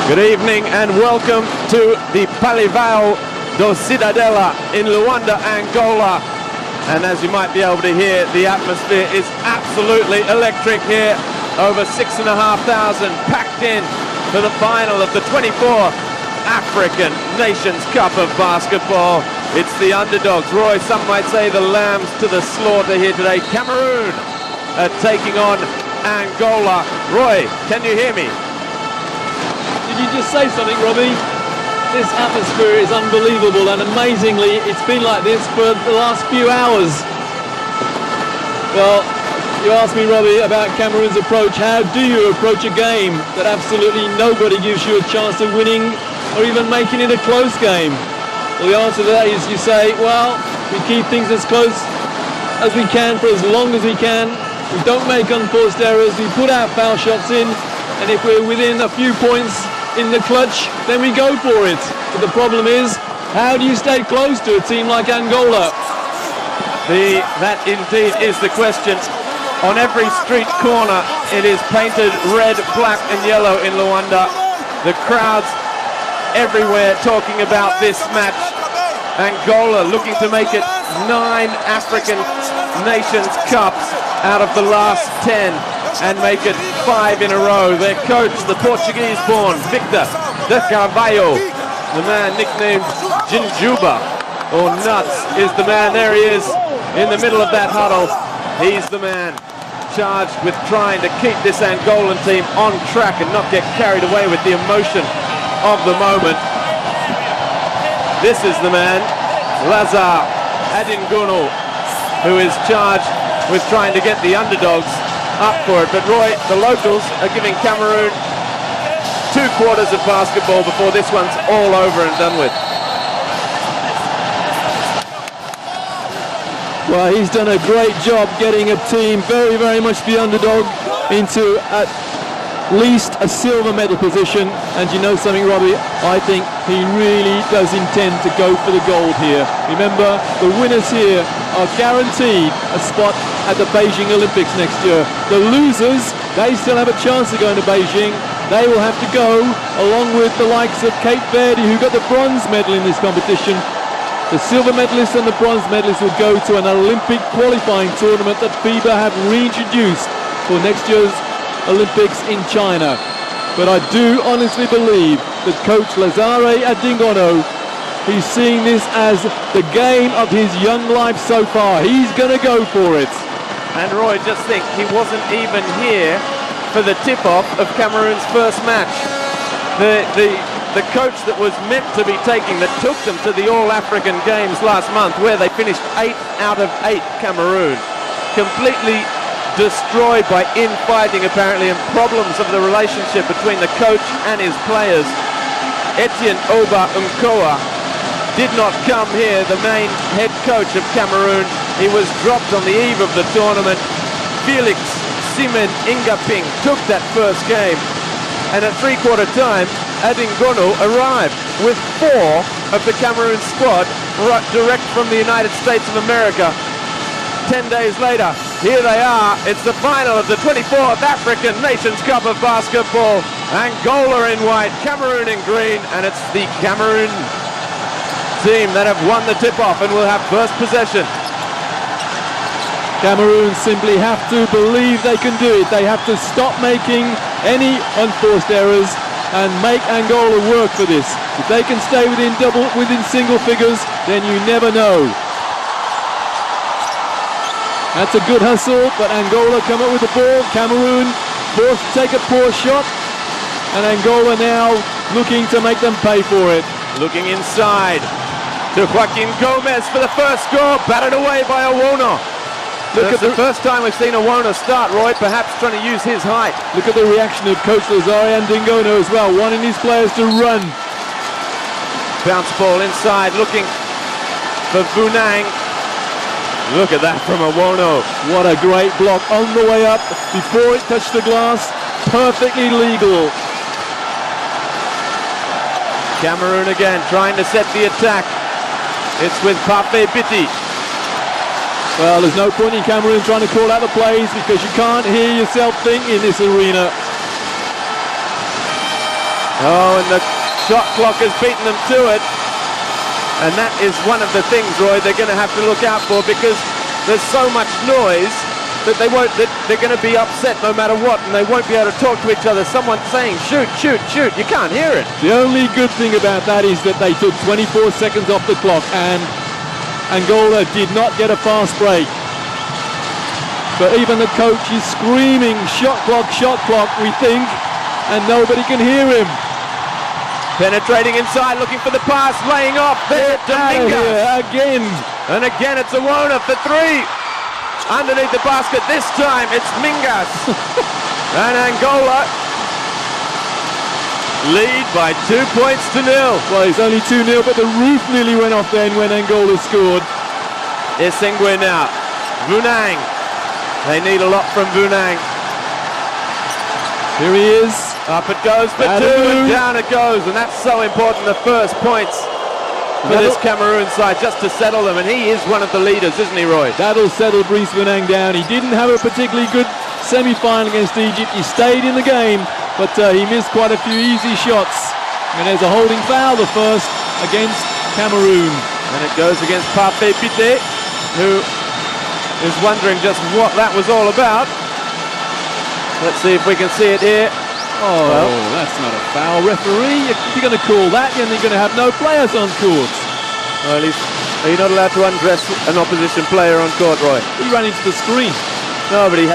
Good evening and welcome to the Palivao do Cidadela in Luanda, Angola. And as you might be able to hear, the atmosphere is absolutely electric here. Over 6,500 packed in for the final of the 24th African Nations Cup of basketball. It's the underdogs, Roy, some might say the lambs to the slaughter here today. Cameroon taking on Angola. Roy, can you hear me? Did you just say something, Robbie? This atmosphere is unbelievable, and amazingly, it's been like this for the last few hours. Well, you asked me, Robbie, about Cameroon's approach. How do you approach a game that absolutely nobody gives you a chance of winning or even making it a close game? Well, the answer to that is you say, well, we keep things as close as we can for as long as we can. We don't make unforced errors. We put our foul shots in, and if we're within a few points in the clutch, then we go for it. But the problem is, how do you stay close to a team like Angola? That indeed is the question. On every street corner, it is painted red, black and yellow in Luanda. The crowds everywhere talking about this match. Angola looking to make it 9 African Nations Cups out of the last 10 and make it 5 in a row. Their coach, the Portuguese-born Victor de Carvalho, the man nicknamed Jinjuba, or Nuts, is the man. There he is in the middle of that huddle. He's the man charged with trying to keep this Angolan team on track and not get carried away with the emotion of the moment. This is the man, Lazare Adingono, who is charged with trying to get the underdogs up for it. But Roy, the locals are giving Cameroon 2 quarters of basketball before this one's all over and done with. Well, he's done a great job getting a team very, very much the underdog into at least a silver medal position. And you know something, Robbie? I think he really does intend to go for the gold here. Remember, the winners here are guaranteed a spot at the Beijing Olympics next year. The losers, they still have a chance of going to Beijing. They will have to go along with the likes of Cape Verde, who got the bronze medal in this competition. The silver medalists and the bronze medalists will go to an Olympic qualifying tournament that FIBA have reintroduced for next year's Olympics in China. But I do honestly believe that coach Lazare Adingono, he's seeing this as the game of his young life so far. He's going to go for it. And Roy, just think, he wasn't even here for the tip-off of Cameroon's first match. The coach that was meant to be taking, that took them to the All-African Games last month, where they finished 8 out of 8, Cameroon, completely destroyed by infighting apparently and problems of the relationship between the coach and his players. Etienne Oba Nkoa did not come here, the main head coach of Cameroon. He was dropped on the eve of the tournament. Felix Simen Ingaping took that first game, and at 3/4 time Adingono arrived with 4 of the Cameroon squad direct from the United States of America. 10 days later, here they are. It's the final of the 24th African Nations Cup of basketball. Angola in white, Cameroon in green, and it's the Cameroon team that have won the tip-off and will have first possession. Cameroon simply have to believe they can do it. They have to stop making any unforced errors and make Angola work for this. If they can stay within single figures, then you never know. That's a good hustle, but Angola come up with the ball. Cameroon forced to take a poor shot, and Angola now looking to make them pay for it. Looking inside to Joaquin Gomez for the first score, batted away by Owono. It's the first time we've seen Owono start, Roy, perhaps trying to use his height. Look at the reaction of coach Lazare Adingono as well, wanting his players to run. Bounce ball inside, looking for Vunang. Look at that from Owono. What a great block on the way up before it touched the glass. Perfectly legal. Cameroon again trying to set the attack. It's with Pape Biti. Well, there's no point in Cameroon trying to call out the plays because you can't hear yourself think in this arena. Oh, and the shot clock has beaten them to it. And that is one of the things, Roy, they're going to have to look out for, because there's so much noise that they're going to be upset no matter what, and they won't be able to talk to each other. Someone saying, shoot, shoot, shoot. You can't hear it. The only good thing about that is that they took 24 seconds off the clock, and Angola did not get a fast break. But even the coach is screaming, shot clock, we think, and nobody can hear him. Penetrating inside, looking for the pass, laying off. There, Dominguez. Again. And again, it's Awona for three. Underneath the basket, this time it's Mingas. And Angola lead by 2 points to nil. Well, it's only 2-0, but the roof nearly went off then when Angola scored. Isingwe now. Vunang. They need a lot from Vunang. Here he is. Up it goes for two, and down it goes. And that's so important, the first points for this Cameroon side, just to settle them. And he is one of the leaders, isn't he, Roy? That'll settle Brice Vunang down. He didn't have a particularly good semi-final against Egypt. He stayed in the game, but he missed quite a few easy shots. And there's a holding foul, the first, against Cameroon. And it goes against Pape Pite, who is wondering just what that was all about. Let's see if we can see it here. Oh, well, that's not a foul, referee. If you're going to call that, then you're going to have no players on court. Well, are you not allowed to undress an opposition player on court, Roy? He ran into the screen. No, but he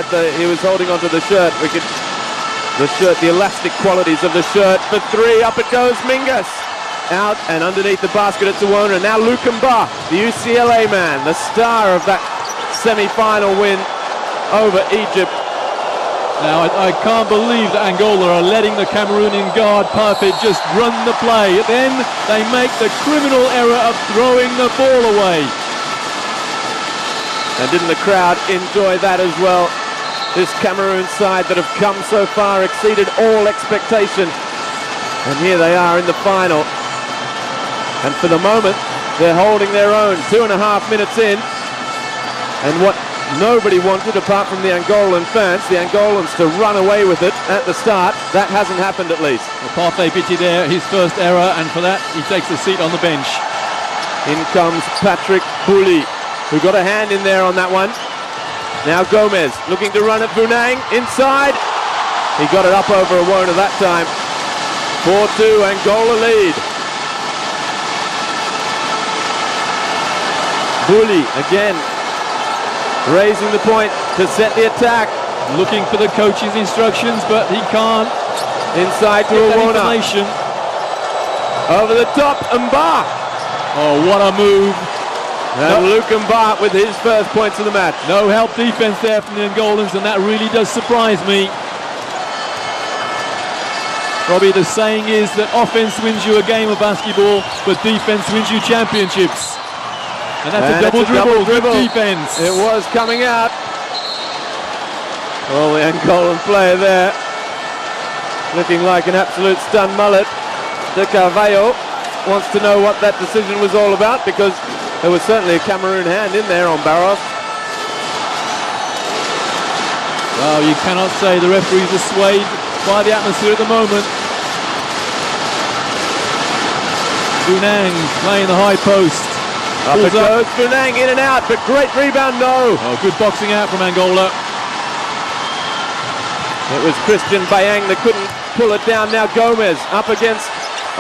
was holding onto the shirt. The elastic qualities of the shirt. For three, up it goes, Mingas. Out and underneath the basket, it's Awona. Now Lukamba, the UCLA man, the star of that semi-final win over Egypt. Now, I can't believe that Angola are letting the Cameroonian guard Parfait just run the play. Then they make the criminal error of throwing the ball away. And didn't the crowd enjoy that as well? This Cameroon side that have come so far exceeded all expectation. And here they are in the final. And for the moment, they're holding their own. 2.5 minutes in. And what nobody wanted, apart from the Angolan fans, the Angolans to run away with it at the start. That hasn't happened, at least. Well, Pape Pite there, his first error, and for that he takes a seat on the bench. In comes Patrick Bouli, who got a hand in there on that one. Now Gomez looking to run at Vunang inside. He got it up over Awona that time. 4-2, Angola lead. Bouli again, raising the point to set the attack. Looking for the coach's instructions, but he can't. Inside to Awona. Over the top, Mba. Oh, what a move. And Luke Mba with his first points of the match. No help defense there from the Angolans, and that really does surprise me. Robbie, the saying is that offense wins you a game of basketball, but defense wins you championships. And that's a double dribble. Good defense. It was coming out. Oh, the Angolan player there, looking like an absolute stun mullet. De Carvalho wants to know what that decision was all about, because there was certainly a Cameroon hand in there on Barros. Well, you cannot say the referees are swayed by the atmosphere at the moment. Vunang playing the high post. Up it goes, Vunang in and out, but great rebound, no. Oh, good boxing out from Angola. It was Christian Bayang that couldn't pull it down. Now Gomez up against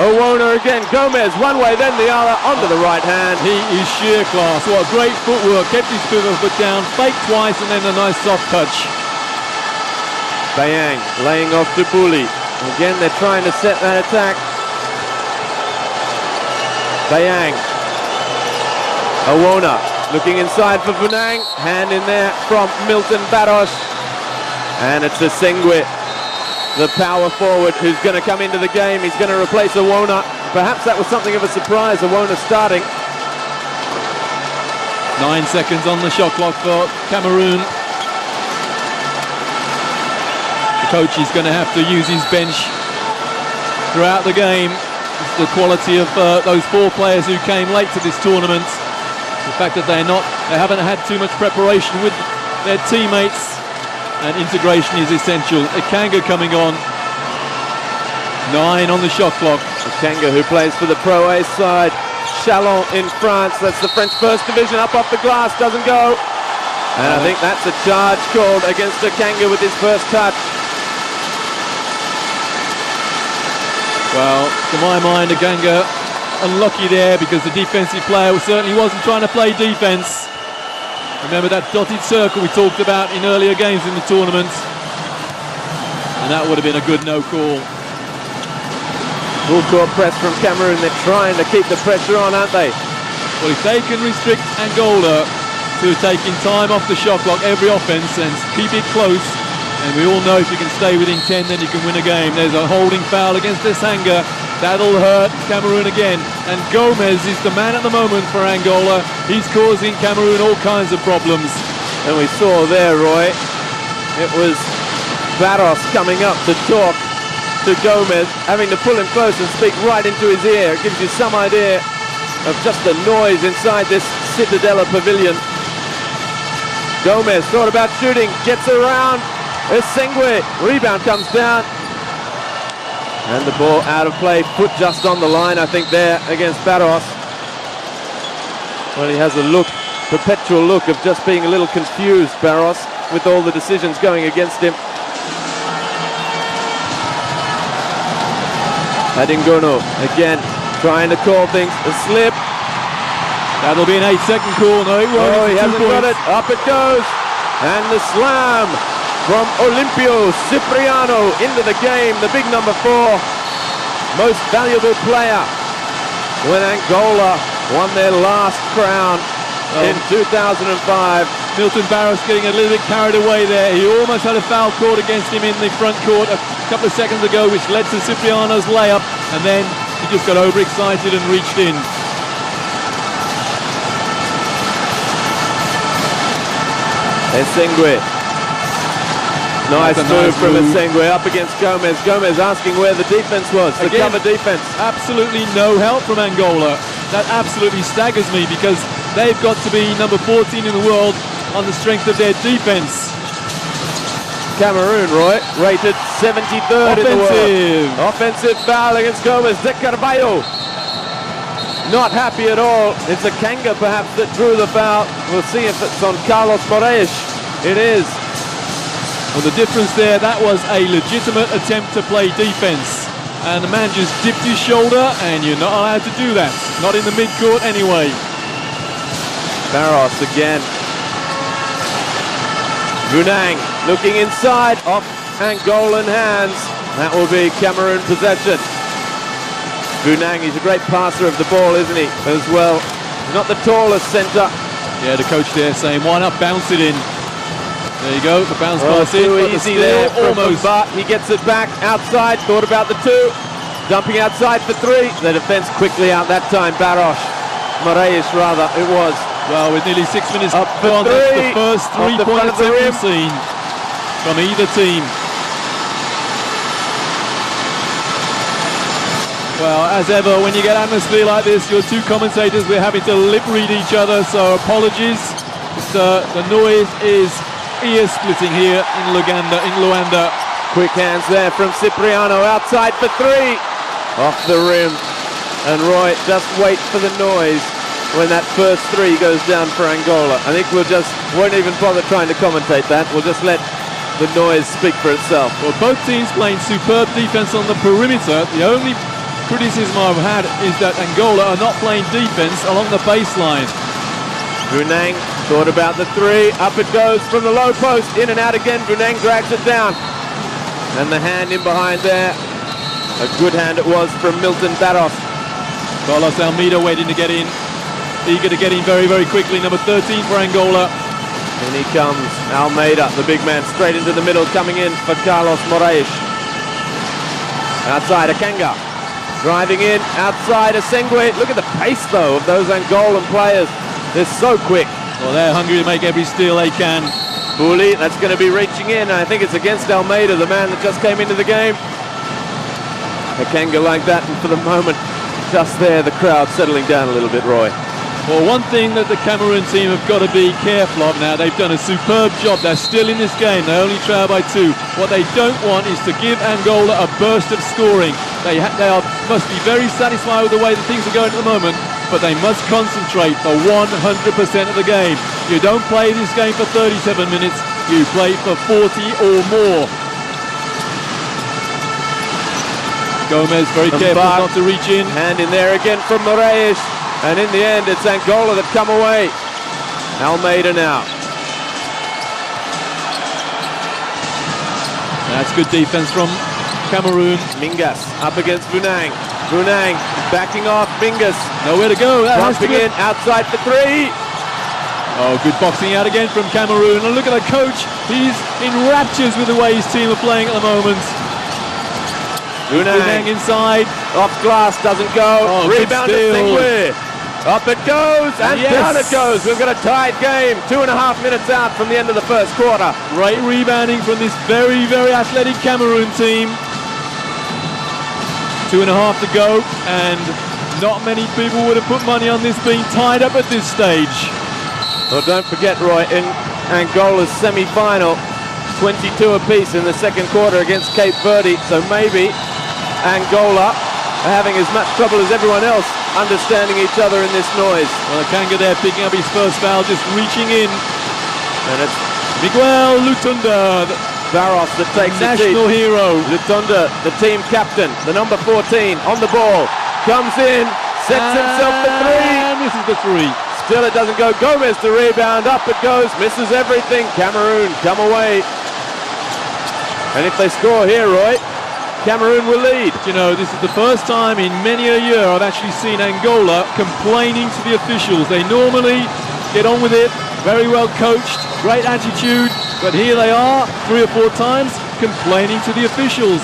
Awona again. Gomez one way, then the other, onto the right hand. He is sheer class. What great footwork. Kept his pivot foot down, faked twice, and then a nice soft touch. Bayang laying off to Bouli. Again, they're trying to set that attack. Bayang. Awona looking inside for Vunang. Hand in there from Milton Barros. And it's Isingwe, the power forward, who's going to come into the game. He's going to replace Awona. Perhaps that was something of a surprise, Awona starting. 9 seconds on the shot clock for Cameroon. The coach is going to have to use his bench throughout the game. It's the quality of those four players who came late to this tournament. The fact that they haven't had too much preparation with their teammates, and integration is essential. Ekanga coming on. 9 on the shot clock. Kanga, who plays for the Pro A side. Chalon in France, that's the French first division, up off the glass, doesn't go. And I think that's a charge called against Kanga with his first touch. Well, to my mind, Kanga unlucky there because the defensive player certainly wasn't trying to play defense. Remember that dotted circle we talked about in earlier games in the tournament? And that would have been a good no call. Full court press from Cameroon. They're trying to keep the pressure on, aren't they? Well, if they can restrict Angola to taking time off the shot clock every offense and keep it close, and we all know if you can stay within 10 then you can win a game. There's a holding foul against Esanga. That'll hurt Cameroon again. And Gomez is the man at the moment for Angola. He's causing Cameroon all kinds of problems. And we saw there, Roy, it was Barros coming up to talk to Gomez, having to pull him close and speak right into his ear. It gives you some idea of just the noise inside this Cittadella pavilion. Gomez thought about shooting, gets around. Esengwe, rebound comes down. And the ball out of play, foot just on the line, I think, there against Barros. Well, he has a look, perpetual look of just being a little confused, Barros, with all the decisions going against him. Adingono again trying to call things a slip. That'll be an 8-second call. No, it won't. Oh, he hasn't got it. Up it goes. And the slam from Olimpio Cipriano into the game. The big number 4. Most valuable player when Angola won their last crown in 2005. Milton Barros getting a little bit carried away there. He almost had a foul called against him in the front court a couple of seconds ago, which led to Cipriano's layup, and then he just got overexcited and reached in. Esengwe. Nice move from Esengwe up against Gomez. Gomez asking where the defense was, the cover defense. Absolutely no help from Angola. That absolutely staggers me because they've got to be number 14 in the world on the strength of their defense. Cameroon, Roy, rated 73rd in the world. Offensive foul against Gomez. De Carvalho not happy at all. It's Kanga perhaps that drew the foul. We'll see if it's on Carlos Moraes. It is. Well, the difference there, that was a legitimate attempt to play defense. And the man just dipped his shoulder, and you're not allowed to do that. Not in the mid-court anyway. Barros again. Vunang looking inside, off Angolan hands. That will be Cameroon possession. Vunang, he's a great passer of the ball, isn't he, as well? He's not the tallest centre. Yeah, the coach there saying, why not bounce it in? There you go, the bounce pass in. Too easy there, almost. But he gets it back outside, thought about the 2. Dumping outside for 3. The defense quickly out that time, Barros. Moraes, rather, it was. Well, with nearly 6 minutes up for 3. That's the first 3-point attempt we've seen from either team. Well, as ever, when you get atmosphere like this, your two commentators, we're having to lip read each other, so apologies. The noise is ear-splitting here in Luanda. Quick hands there from Cipriano, outside for 3. Off the rim. And Roy, just wait for the noise when that first 3 goes down for Angola. I think won't even bother trying to commentate that. We'll just let the noise speak for itself. Well, both teams playing superb defense on the perimeter. The only criticism I've had is that Angola are not playing defense along the baseline. Vunang thought about the 3. Up it goes from the low post. In and out again. Vunang drags it down. And the hand in behind there. A good hand it was from Milton Barros. Carlos Almeida waiting to get in. Eager to get in very, very quickly. Number 13 for Angola. And he comes, Almeida, the big man, straight into the middle, coming in for Carlos Moraes. Outside, Kanga. Driving in, outside, Esengwe. Look at the pace, though, of those Angolan players. They're so quick. Well, they're hungry to make every steal they can. Bouli, that's going to be reaching in. I think it's against Almeida, the man that just came into the game. Kanga like that, and for the moment, just there, the crowd settling down a little bit, Roy. Well, one thing that the Cameroon team have got to be careful of now, they've done a superb job. They're still in this game. They only trail by 2. What they don't want is to give Angola a burst of scoring. must be very satisfied with the way that things are going at the moment, but they must concentrate for 100% of the game. You don't play this game for 37 minutes, you play for 40 or more. Gomez very careful not to reach in. Hand in there again from Moraes. And in the end, it's Angola that come away. Almeida now. That's good defense from Cameroon. Mingas up against Brunang. Brunang backing off. Mingas nowhere to go. Bumping in outside for three. Oh, good boxing out again from Cameroon. And look at the coach. He's in raptures with the way his team are playing at the moment. Brunang inside. Off glass, doesn't go. Oh, rebound to Singwe. Up it goes, and down it goes. We've got a tied game. 2.5 minutes out from the end of the first quarter. Great rebounding from this very, very athletic Cameroon team. 2.5 to go, and not many people would have put money on this being tied up at this stage. Well, don't forget, Roy, in Angola's semi-final, 22 apiece in the second quarter against Cape Verde, so maybe Angola are having as much trouble as everyone else understanding each other in this noise. Well, Kanga there picking up his first foul, just reaching in. And it's Miguel Lutunda, Barros that takes the national hero. Lutunda, the team captain, the number 14 on the ball, comes in, sets himself for three. And this is the three. Still it doesn't go. Gomez to rebound, up it goes, misses everything. Cameroon come away. And if they score here, Roy, Cameroon will lead. You know, this is the first time in many a year I've actually seen Angola complaining to the officials. They normally get on with it, very well coached, great attitude, but here they are 3 or 4 times complaining to the officials.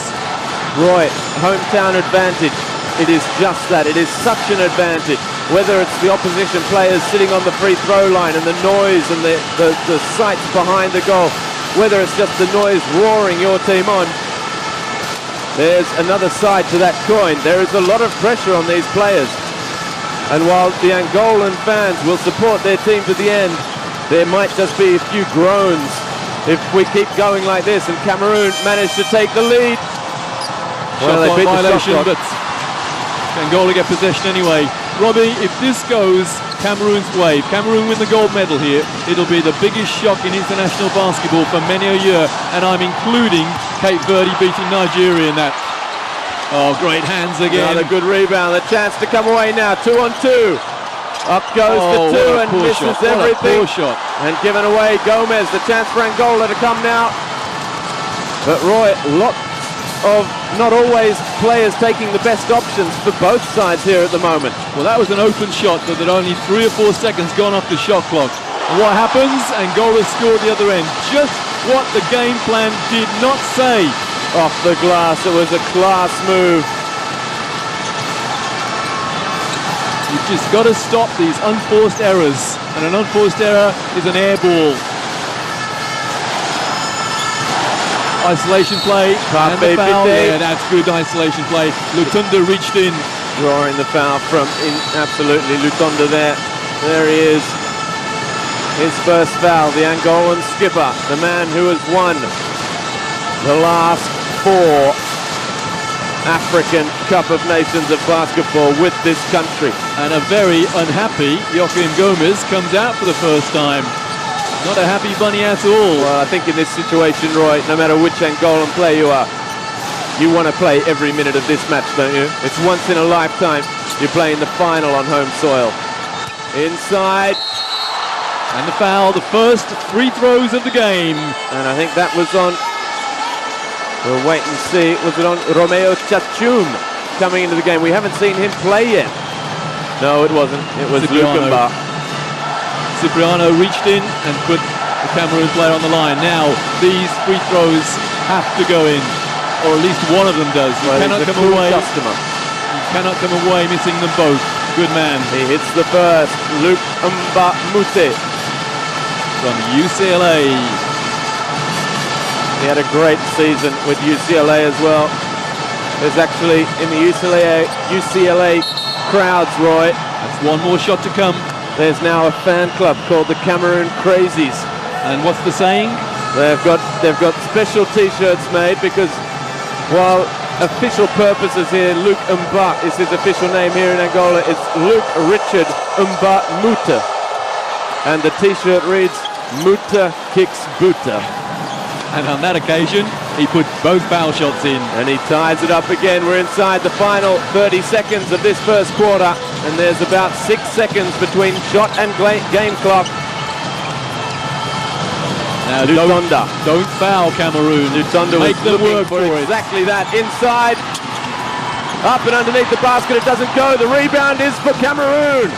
Roy, hometown advantage. It is just that. It is such an advantage. Whether it's the opposition players sitting on the free throw line and the noise and the sights behind the goal, whether it's just the noise roaring your team on, there's another side to that coin. There is a lot of pressure on these players. And while the Angolan fans will support their team to the end, there might just be a few groans if we keep going like this and Cameroon manage to take the lead. Well, they beat the shot clock, but Angola get possession anyway. Robbie, if this goes Cameroon's way, if Cameroon win the gold medal here, it'll be the biggest shock in international basketball for many a year, and I'm including Cape Verde beating Nigeria in that. Oh, great hands again. Another good rebound, a chance to come away now, 2 on 2. Up goes the 2 and misses everything. And given away. Gomez, the chance for Angola to come now. But Roy, lots of not always players taking the best options for both sides here at the moment. Well, that was an open shot, but that only 3 or 4 seconds gone off the shot clock. And what happens? Angola scored the other end. Just what the game plan did not say. Off the glass, it was a class move. You've just got to stop these unforced errors, and an unforced error is an air ball. Isolation play, and the foul. Yeah, that's good isolation play. Lutunda reached in. Drawing the foul from absolutely Lutunda there. There he is. His first foul, the Angolan skipper, the man who has won the last 4 African Cup of Nations of basketball with this country. And a very unhappy Joachim Gomez comes out for the first time. Not a happy bunny at all. Well, I think in this situation, Roy, no matter which Angolan player you are, you want to play every minute of this match, don't you? It's once in a lifetime. You're playing the final on home soil. Inside. And the foul, the first free throws of the game. And I think that was on, we'll wait and see, was it on Romeo Chachum coming into the game? We haven't seen him play yet. No, it wasn't. It was Lukemba. Cipriano reached in and put the Cameroon player on the line. Now, these free throws have to go in, or at least one of them does. You cannot come away. You cannot come away missing them both. Good man. He hits the first. Lukemba Mute from UCLA. He had a great season with UCLA as well. There's actually in the UCLA crowds, Roy. That's one more shot to come. There's now a fan club called the Cameroon Crazies. And what's the saying? They've got special T-shirts made because while official purposes here, Luke Mba is his official name here in Angola. It's Luke Richard Mba Muta. And the t-shirt reads, Muta kicks Buta. And on that occasion, he put both foul shots in. And he ties it up again. We're inside the final 30 seconds of this first quarter. And there's about 6 seconds between shot and game clock. Now, Lutonda. Don't foul Cameroon. Lutonda Make them looking work for for it. exactly that. Inside. Up and underneath the basket. It doesn't go. The rebound is for Cameroon.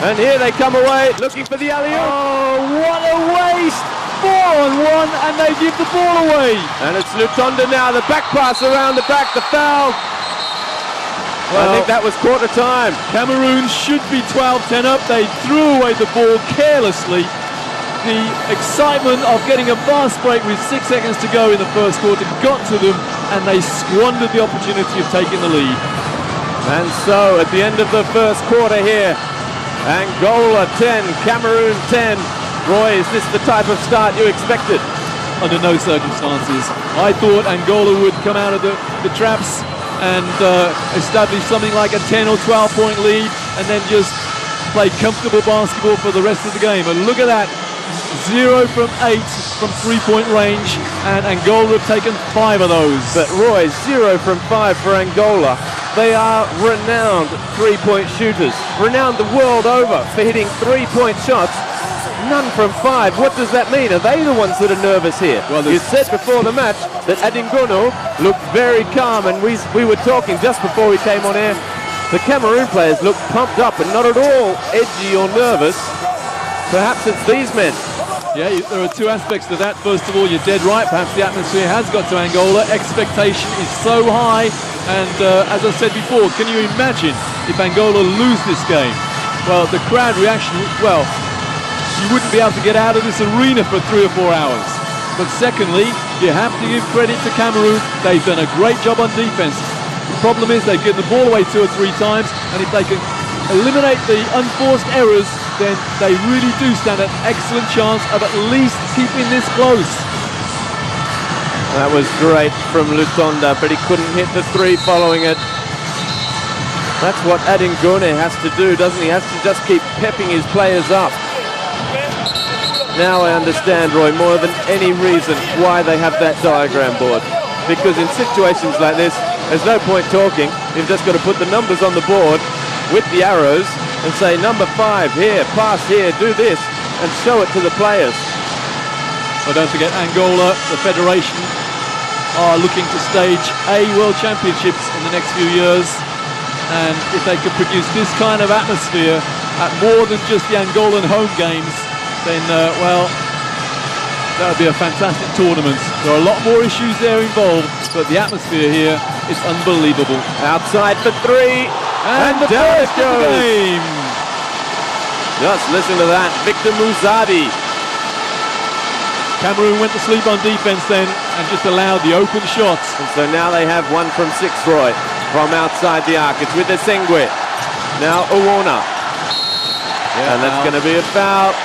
And here they come away looking for the alley-oop. Oh, what a waste! 4-on-1, and they give the ball away. And it's Lutonda now, the back pass around the back, the foul. Well, I think that was quarter time. Cameroon should be 12-10 up. They threw away the ball carelessly. The excitement of getting a fast break with 6 seconds to go in the first quarter got to them, and they squandered the opportunity of taking the lead. And so, at the end of the first quarter here, Angola 10, Cameroon 10. Roy, is this the type of start you expected? Under no circumstances. I thought Angola would come out of the traps and establish something like a 10 or 12 point lead and then just play comfortable basketball for the rest of the game. And look at that, 0 from 8 from 3-point range, and Angola have taken 5 of those. But Roy, 0 from 5 for Angola. They are renowned 3-point shooters, renowned the world over for hitting 3-point shots. None from 5. What does that mean? Are they the ones that are nervous here? Well, you said before the match that Adingono looked very calm, and we were talking just before we came on air. The Cameroon players look pumped up and not at all edgy or nervous. Perhaps it's these men. Yeah, there are 2 aspects to that. First of all, you're dead right. Perhaps the atmosphere has got to Angola. Expectation is so high. And as I said before, can you imagine if Angola lose this game? Well, the crowd reaction, well, you wouldn't be able to get out of this arena for 3 or 4 hours. But secondly, you have to give credit to Cameroon. They've done a great job on defense. The problem is they've given the ball away 2 or 3 times, and if they can eliminate the unforced errors, then they really do stand an excellent chance of at least keeping this close. That was great from Lutonda, but he couldn't hit the 3 following it. That's what Adingone has to do, doesn't he? He has to just keep pepping his players up. Now I understand, Roy, more than any reason why they have that diagram board. Because in situations like this, there's no point talking. You've just got to put the numbers on the board with the arrows and say, number 5 here, pass here, do this, and show it to the players. Well, don't forget Angola, the federation, are looking to stage a World Championships in the next few years. And if they could produce this kind of atmosphere at more than just the Angolan home games, then, well, that would be a fantastic tournament. There are a lot more issues there involved, but the atmosphere here is unbelievable. Outside for 3, and the down first it goes. game. Just listen to that, Victor Muzadi. Cameroon went to sleep on defense then and just allowed the open shots. And so now they have 1 from 6, Roy, from outside the arc. It's with Esengwe. Now Owona. Yeah, and that's going to be a foul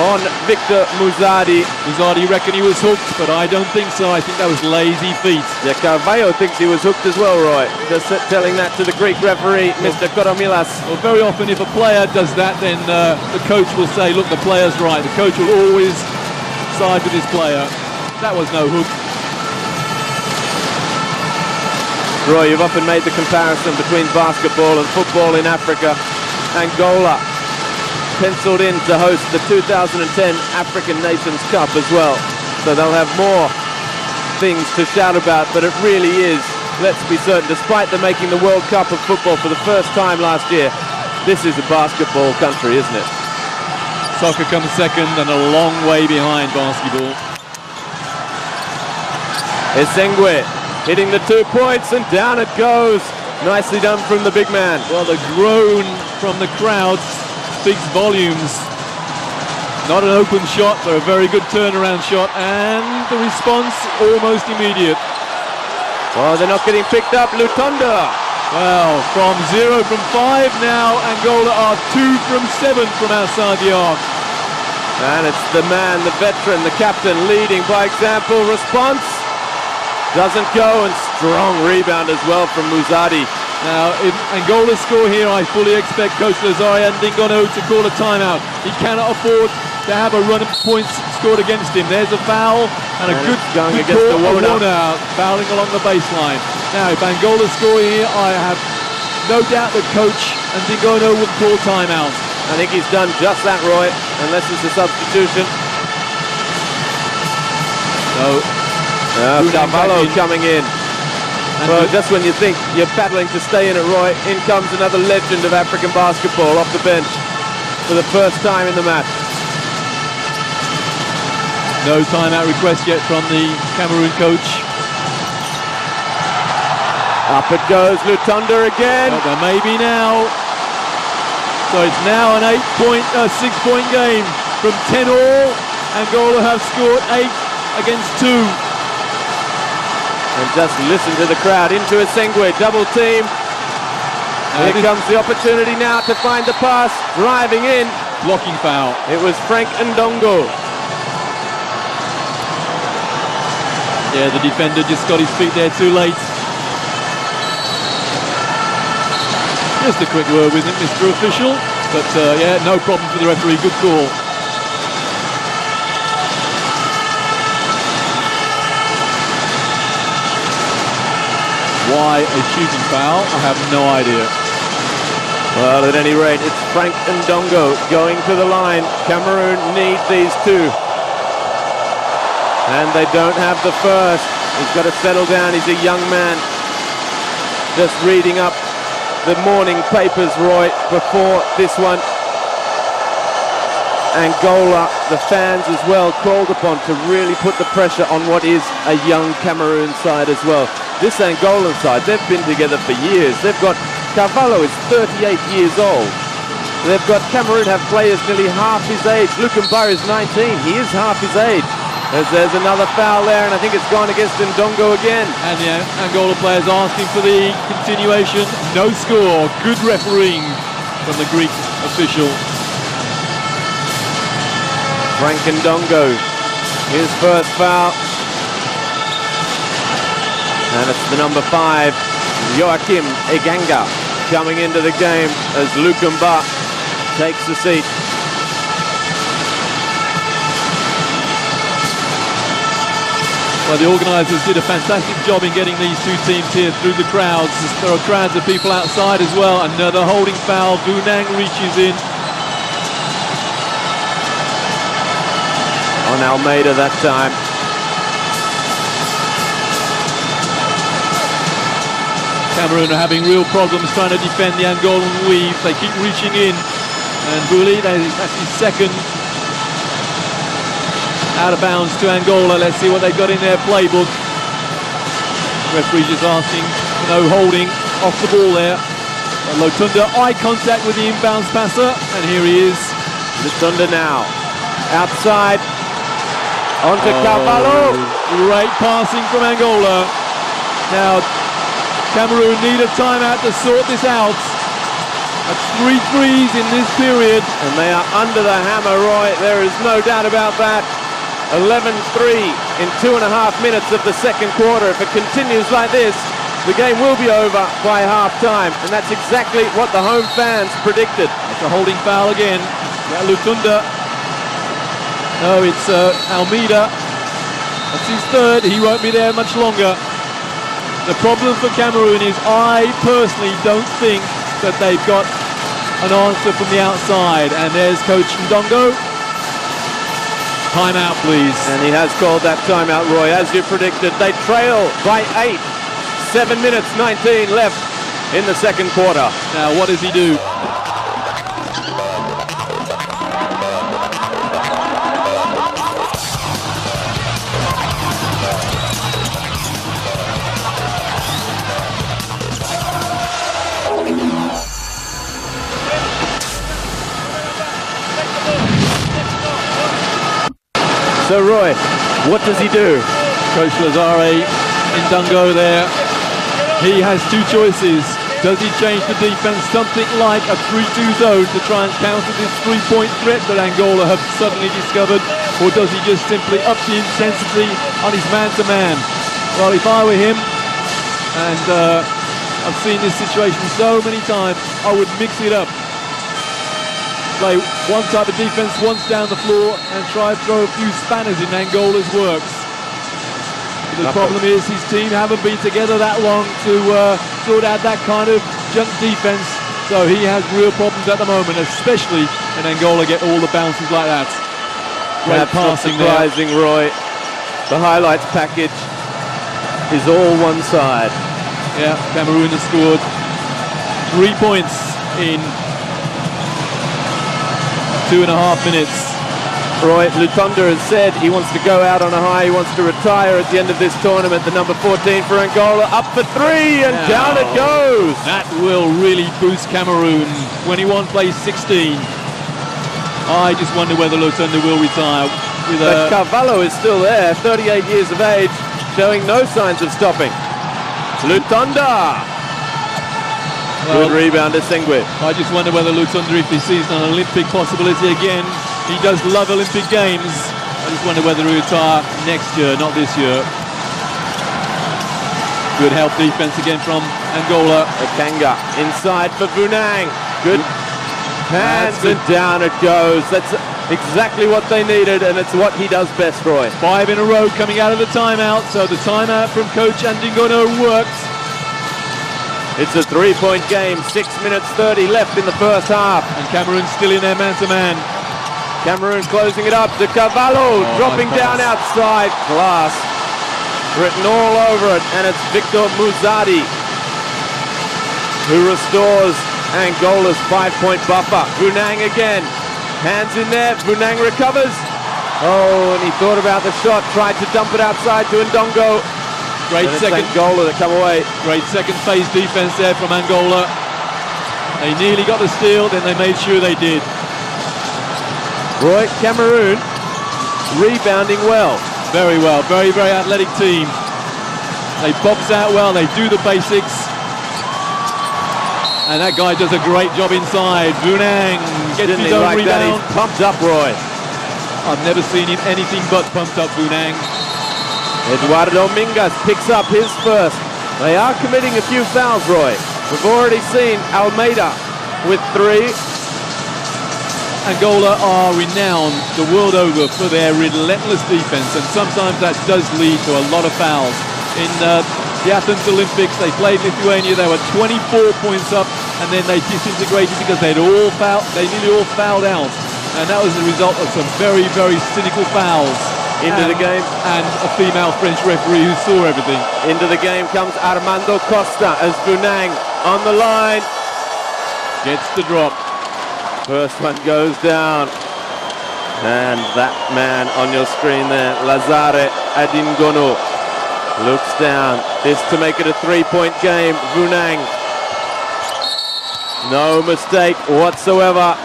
on Victor Muzadi. Muzadi reckoned he was hooked, but I don't think so. I think that was lazy feet. Yeah, Carvalho thinks he was hooked as well, Roy. Just telling that to the Greek referee, Mr. Koromilas. Well, very often if a player does that, then the coach will say, look, the player's right. The coach will always side with his player. That was no hook. Roy, you've often made the comparison between basketball and football in Africa. Angola penciled in to host the 2010 African Nations Cup as well. So they'll have more things to shout about, but it really is, let's be certain, despite them making the World Cup of football for the first time last year, this is a basketball country, isn't it? Soccer comes second and a long way behind basketball. Esengwe hitting the 2 points, and down it goes. Nicely done from the big man. Well, the groan from the crowd speaks volumes. Not an open shot, but a very good turnaround shot, and the response almost immediate. Oh, they're not getting picked up. Lutonda. Well, from 0 from 5 now, Angola are 2 from 7 from outside the arc. And it's the man, the veteran, the captain, leading by example. Response doesn't go, and strong rebound as well from Muzadi. Now, if Angola score here, I fully expect Coach Lazare and Dingono to call a timeout. He cannot afford to have a run of points scored against him. There's a foul and a good going good against call, the Awona, fouling along the baseline. Now, if Angola score here, I have no doubt that Coach and Dingono will call timeout. I think he's done just that, Roy, unless it's a substitution. So, Carvalho coming in. Well, just when you think you're battling to stay in it, Roy, in comes another legend of African basketball off the bench for the first time in the match. No timeout request yet from the Cameroon coach. Up it goes, Lutunda again. Well, there may be now. So it's now an 6-point game from 10 all. Angola have scored 8 against 2. And just listen to the crowd. Into Asengwe, double team. Here comes the opportunity now to find the pass. Driving in. Blocking foul. It was Frank Ndongo. Yeah, the defender just got his feet there too late. Just a quick word with him, Mr. Official. But yeah, no problem for the referee. Good call. Why a shooting foul? I have no idea. Well, at any rate, it's Frank Ndongo going to the line. Cameroon need these two. And they don't have the first. He's got to settle down. He's a young man. Just reading up the morning papers, Roy, before this one. Angola, the fans as well, called upon to really put the pressure on what is a young Cameroon side as well. This Angolan side, they've been together for years. They've got, Carvalho is 38 years old. They've got, Cameroon have players nearly half his age. Lukumba is 19, he is half his age. As there's another foul there, and I think it's gone against Ndongo again. And the Angola players asking for the continuation. No score, good refereeing from the Greek official. Frank Ndongo, his first foul. And it's the number 5, Joachim Eganga, coming into the game as Lukumba takes the seat. Well, the organisers did a fantastic job in getting these two teams here through the crowds. There are crowds of people outside as well. Another holding foul. Bunang reaches in. On Almeida that time. Cameroon are having real problems trying to defend the Angolan weave. They keep reaching in. And Bouli, that's his second out of bounds to Angola. Let's see what they've got in their playbook. Referee just asking for no holding off the ball there. And Lutunda, eye contact with the inbounds passer. And here he is. Lutunda now. Outside. Onto Carvalho. Great passing from Angola. Now, Cameroon need a timeout to sort this out. That's 3 threes in this period. And they are under the hammer, Roy. There is no doubt about that. 11-3 in 2.5 minutes of the second quarter. If it continues like this, the game will be over by half-time. And that's exactly what the home fans predicted. It's a holding foul again. Yeah, Lutunda. No, it's Almeida. That's his third. He won't be there much longer. The problem for Cameroon is I personally don't think that they've got an answer from the outside. And there's Coach Ndongo. Timeout, please. And he has called that timeout, Roy, as you predicted. They trail by 8. 7 minutes, 19 left in the second quarter. Now, what does he do? So Roy, what does he do? Coach Lazare, Ndongo there. He has 2 choices. Does he change the defense, something like a 3-2 zone to try and counter this 3-point threat that Angola have suddenly discovered? Or does he just simply up the intensity on his man-to-man? Well, if I were him, And I've seen this situation so many times. I would mix it up. Play one type of defense once down the floor and try to throw a few spanners in Angola's works. But the problem is his team haven't been together that long to sort out that kind of junk defense. So he has real problems at the moment, especially when Angola get all the bounces like that. Great passing there. Surprising, Roy. The highlights package is all one side. Yeah, Cameroon has scored 3 points in 2.5 minutes. Roy, Lutonda has said he wants to go out on a high, he wants to retire at the end of this tournament. The number 14 for Angola, up for 3 and down it goes. That will really boost Cameroon. 21 plays 16. I just wonder whether Lutonda will retire. But Carvalho is still there, 38 years of age, showing no signs of stopping. Lutonda. Good rebound to Sengwe. I just wonder whether Lutonda, if he sees an Olympic possibility again, he does love Olympic Games. I just wonder whether he'll retire next year, not this year. Good help defense again from Angola. Akanga inside for Vunang. Good hands and down it goes. That's exactly what they needed, and it's what he does best, Roy. 5 in a row coming out of the timeout, so the timeout from Coach Andingono works. It's a 3-point game, 6 minutes 30 left in the first half. And Cameroon still in their man-to-man. Cameroon closing it up to Carvalho, dropping down outside. Class written all over it, and it's Victor Muzadi who restores Angola's 5-point buffer. Vunang again, hands in there, Vunang recovers. Oh, and he thought about the shot, tried to dump it outside to Ndongo. Great second Angola that come away. Great second phase defense there from Angola. They nearly got the steal, then they made sure they did. Roy, Cameroon rebounding well. Very well, very, very athletic team. They box out well, they do the basics. And that guy does a great job inside. Vunang gets his own rebound. That? He's pumped up, Roy. I've never seen him anything but pumped up, Vunang. Eduardo Mingas picks up his first. They are committing a few fouls, Roy. We've already seen Almeida with 3. Angola are renowned the world over for their relentless defense, and sometimes that does lead to a lot of fouls. In the Athens Olympics, they played Lithuania. They were 24 points up, and then they disintegrated because they nearly all fouled out. And that was the result of some very, very cynical fouls. Into the game. And a female French referee who saw everything. Into the game comes Armando Costa as Vunang on the line. Gets the drop. First one goes down. And that man on your screen there, Lazare Adingono, looks down. This to make it a 3-point game. Vunang. No mistake whatsoever.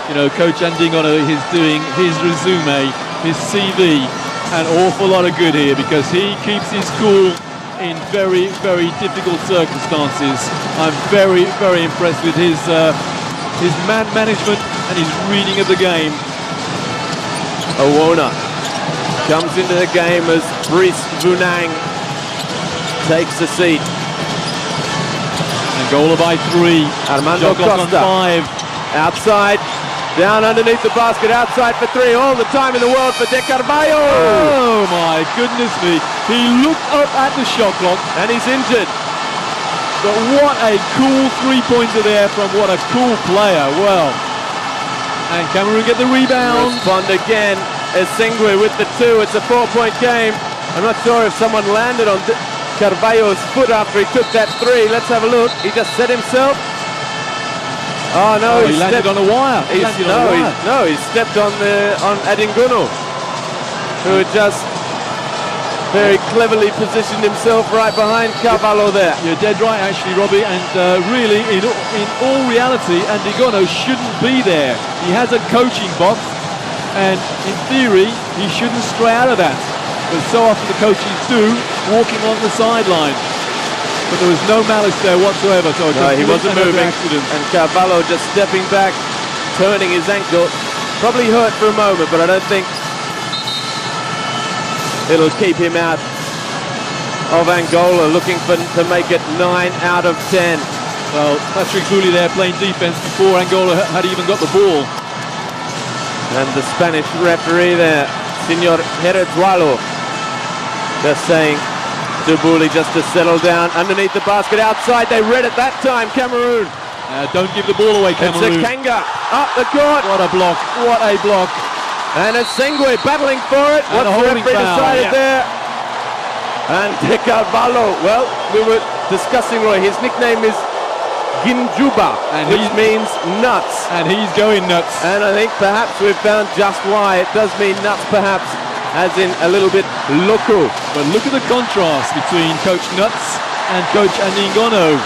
You know, Coach Andingono is doing his resume, his CV, an awful lot of good here because he keeps his cool in very, very difficult circumstances. I'm very, very impressed with his man management and his reading of the game. Owona comes into the game as Brice Vunang takes the seat. Angola by 3. Armando Costa on 5. Outside. Down underneath the basket, outside for 3, all the time in the world for De Carvalho. Oh my goodness me. He looked up at the shot clock and he's injured. But what a cool 3-pointer there from what a cool player. Well, and Cameroon get the rebound. Respond again as Sengwe with the 2. It's a 4-point game. I'm not sure if someone landed on Carvalho's foot after he took that 3. Let's have a look. He just set himself. Oh no, he landed on a wire. He stepped on Adingono, who had just very cleverly positioned himself right behind Carvalho there. You're dead right, actually, Robbie. And really, in all reality, Andingono shouldn't be there. He has a coaching box, and in theory, he shouldn't stray out of that. But so often the coaches do, walking on the sideline. But there was no malice there whatsoever. So no, he wasn't moving. And Carvalho just stepping back, turning his ankle. Probably hurt for a moment, but I don't think it'll keep him out of Angola, looking to make it 9 out of 10. Well, Patrick Bouli there playing defense before Angola had even got the ball. And the Spanish referee there, Senor Herezualo, just saying to Bouli just to settle down underneath the basket outside. They read it that time, Cameroon. Don't give the ball away, Cameroon. It's a Kanga up the court. What a block, what a block. And it's Sengwe battling for it. And What's the referee decided there? And De Carvalho, well, we were discussing, Roy, his nickname is Ginjuba, which means nuts. And he's going nuts. And I think perhaps we've found just why. It does mean nuts, perhaps, as in a little bit loco. But look at the contrast between Coach Nuts and Coach Aningono.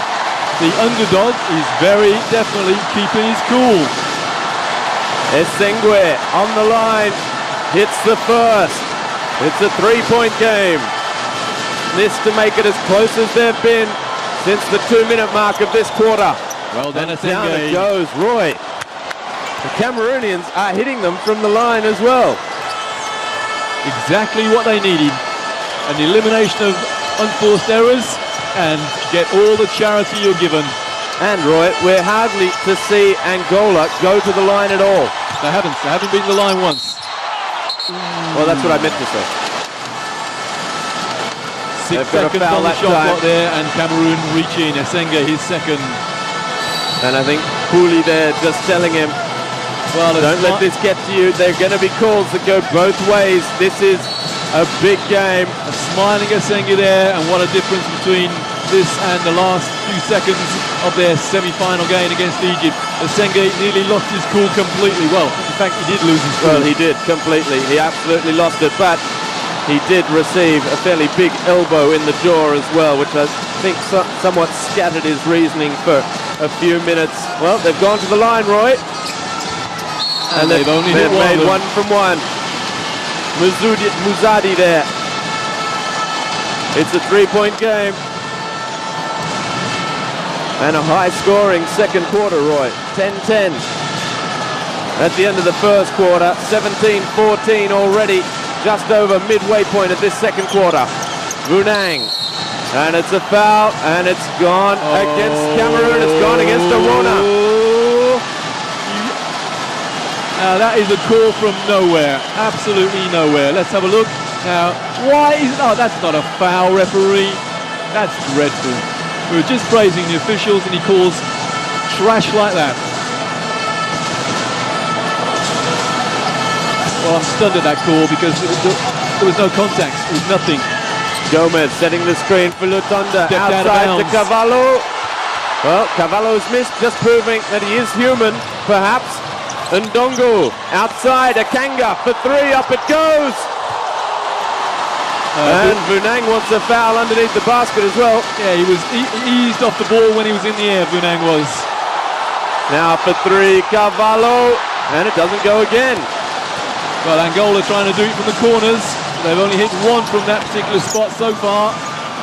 The underdog is very definitely keeping his cool. Esengwe on the line, hits the first. It's a 3-point game. This to make it as close as they've been since the 2-minute mark of this quarter. Well done, and down it goes, Roy. The Cameroonians are hitting them from the line as well. Exactly what they needed. An elimination of unforced errors and get all the charity you're given. And Roy, we're hardly to see Angola go to the line at all. They haven't beaten the line once. Well, that's what I meant to say. 6 seconds on the shot clock there, and Cameroon reaching Esengwe his second. And I think Bouli there just telling him, well, don't let this get to you. There are going to be calls that go both ways. This is a big game. A smiling Esengwe there, and what a difference between this and the last few seconds of their semi-final game against Egypt. Esengwe nearly lost his cool completely. Well, in fact, he did lose his cool. Well, he did completely. He absolutely lost it, but he did receive a fairly big elbow in the jaw as well, which I think somewhat scattered his reasoning for a few minutes. Well, they've gone to the line, Roy. And they've only made one from one. Muzadi there. It's a 3-point game. And a high-scoring second quarter, Roy. 10-10. At the end of the first quarter, 17-14 already. Just over midway point of this second quarter. Vunang. And it's a foul, and it's gone against Cameroon. It's gone against Arona. Now that is a call from nowhere, absolutely nowhere. Let's have a look. Now, why is it? Oh, that's not a foul, referee. That's dreadful. We were just praising the officials, and he calls trash like that. Well, I'm stunned at that call because there was no contact. It was nothing. Gomez setting the screen for Lutonda. Outside to Carvalho. Well, Cavallo's missed, just proving that he is human, perhaps. Ndongo outside, Akanga for 3, up it goes. And Vunang wants a foul underneath the basket as well. Yeah, he eased off the ball when he was in the air, Vunang was. Now for 3, Carvalho, and it doesn't go again. Well, Angola trying to do it from the corners. They've only hit 1 from that particular spot so far.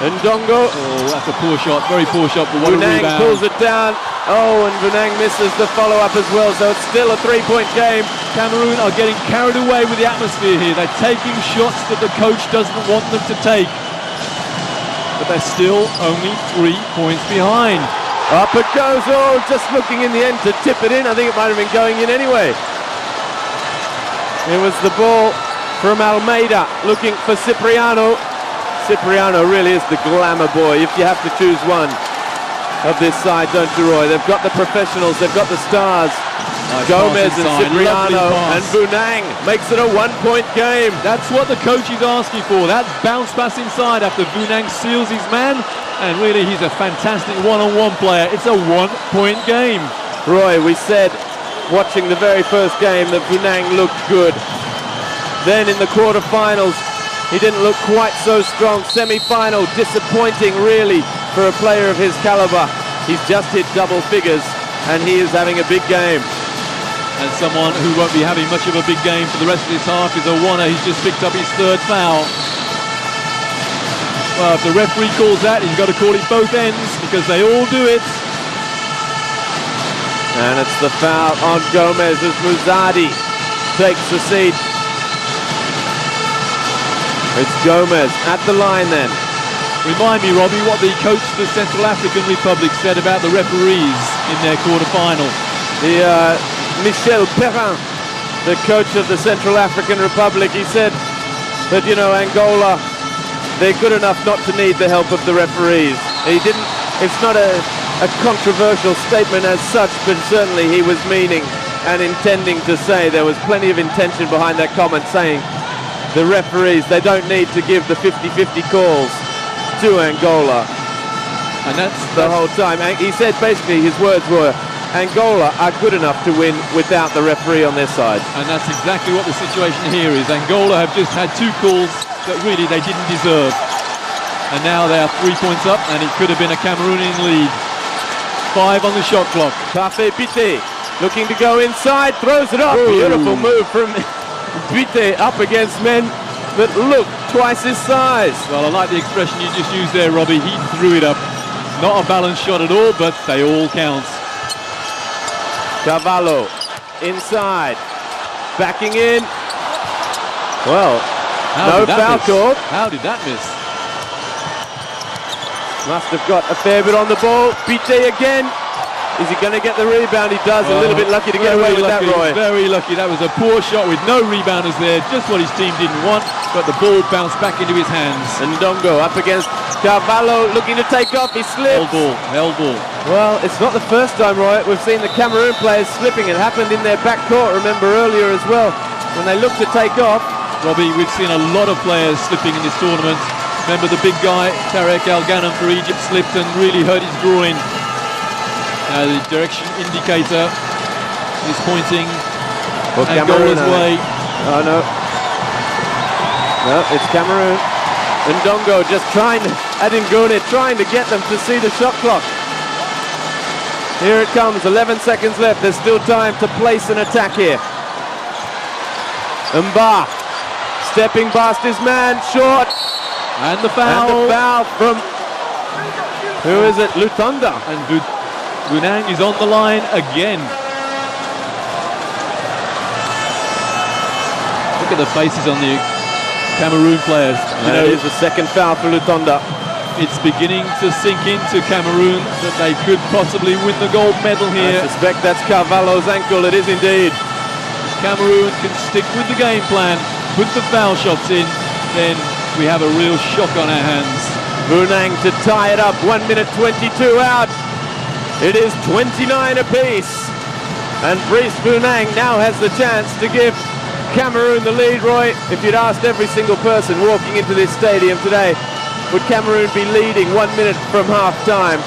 Ndongo. Oh, that's a poor shot, very poor shot, but what Vunang a rebound. pulls it down. Oh, and Vunang misses the follow-up as well, so it's still a 3-point game. Cameroon are getting carried away with the atmosphere here. They're taking shots that the coach doesn't want them to take. But they're still only 3 points behind. Up it goes. Oh, just looking in the end to tip it in. I think it might have been going in anyway. It was the ball from Almeida looking for Cipriano. Cipriano really is the glamour boy, if you have to choose one of this side, don't you, Roy? They've got the professionals, they've got the stars. Gomez and Cipriano, and Vunang makes it a 1-point game. That's what the coach is asking for, that bounce pass inside after Vunang seals his man, and really he's a fantastic one-on-one player. It's a 1-point game. Roy, we said, watching the very first game, that Vunang looked good. Then in the quarterfinals, he didn't look quite so strong. Semi-final, disappointing really for a player of his caliber. He's just hit double figures, and he is having a big game. And someone who won't be having much of a big game for the rest of this half is Awana. He's just picked up his 3rd foul. Well, if the referee calls that, he's got to call it both ends, because they all do it. And it's the foul on Gomez as Muzadi takes the seat. It's Gomez at the line then. Remind me, Robbie, what the coach of the Central African Republic said about the referees in their quarter-final. Michel Perrin, the coach of the Central African Republic, he said that, you know, Angola, they're good enough not to need the help of the referees. It's not a controversial statement as such, but certainly he was meaning and intending to say, there was plenty of intention behind that comment, saying the referees, they don't need to give the 50-50 calls to Angola. And that's the whole time. And he said basically, his words were, Angola are good enough to win without the referee on their side. And that's exactly what the situation here is. Angola have just had 2 calls that really they didn't deserve. And now they are 3 points up, and it could have been a Cameroonian lead. 5 on the shot clock. Parfait Pité looking to go inside, throws it up. Ooh. Beautiful move from Pité up against men that look twice his size. Well, I like the expression you just used there, Robbie. He threw it up. Not a balanced shot at all, but they all count. Carvalho inside, backing in. Well, no foul called. How did that miss? Must have got a fair bit on the ball. Pité again. Is he going to get the rebound? He does. A little bit lucky to get away with that, Roy. Very lucky. That was a poor shot with no rebounders there. Just what his team didn't want. But the ball bounced back into his hands. And Ndongo up against Carvalho, looking to take off. He slips. Hell ball. Well, it's not the first time, Roy. We've seen the Cameroon players slipping. It happened in their backcourt, remember, earlier as well, when they looked to take off. Robbie, we've seen a lot of players slipping in this tournament. Remember the big guy, Tarek Al-Ghanem for Egypt, slipped and really hurt his groin. Now the direction indicator is pointing Angola's way. Oh no. No, it's Cameroon. Ndongo just trying to get them to see the shot clock. Here it comes, 11 seconds left. There's still time to place an attack here. Mba stepping past his man, short. And the foul. And the foul from, who is it? Lutanda. And Bunang is on the line again. Look at the faces on the Cameroon players. And it is the second foul for Lutanda. It's beginning to sink into Cameroon that they could possibly win the gold medal here. I suspect that's Carvalho's ankle. It is indeed. Cameroon can stick with the game plan, put the foul shots in, then we have a real shock on our hands. Bunang to tie it up, 1 minute 22 out. It is 29 apiece. And Brice Bunang now has the chance to give Cameroon the lead, Roy. If you'd asked every single person walking into this stadium today, would Cameroon be leading 1 minute from half time?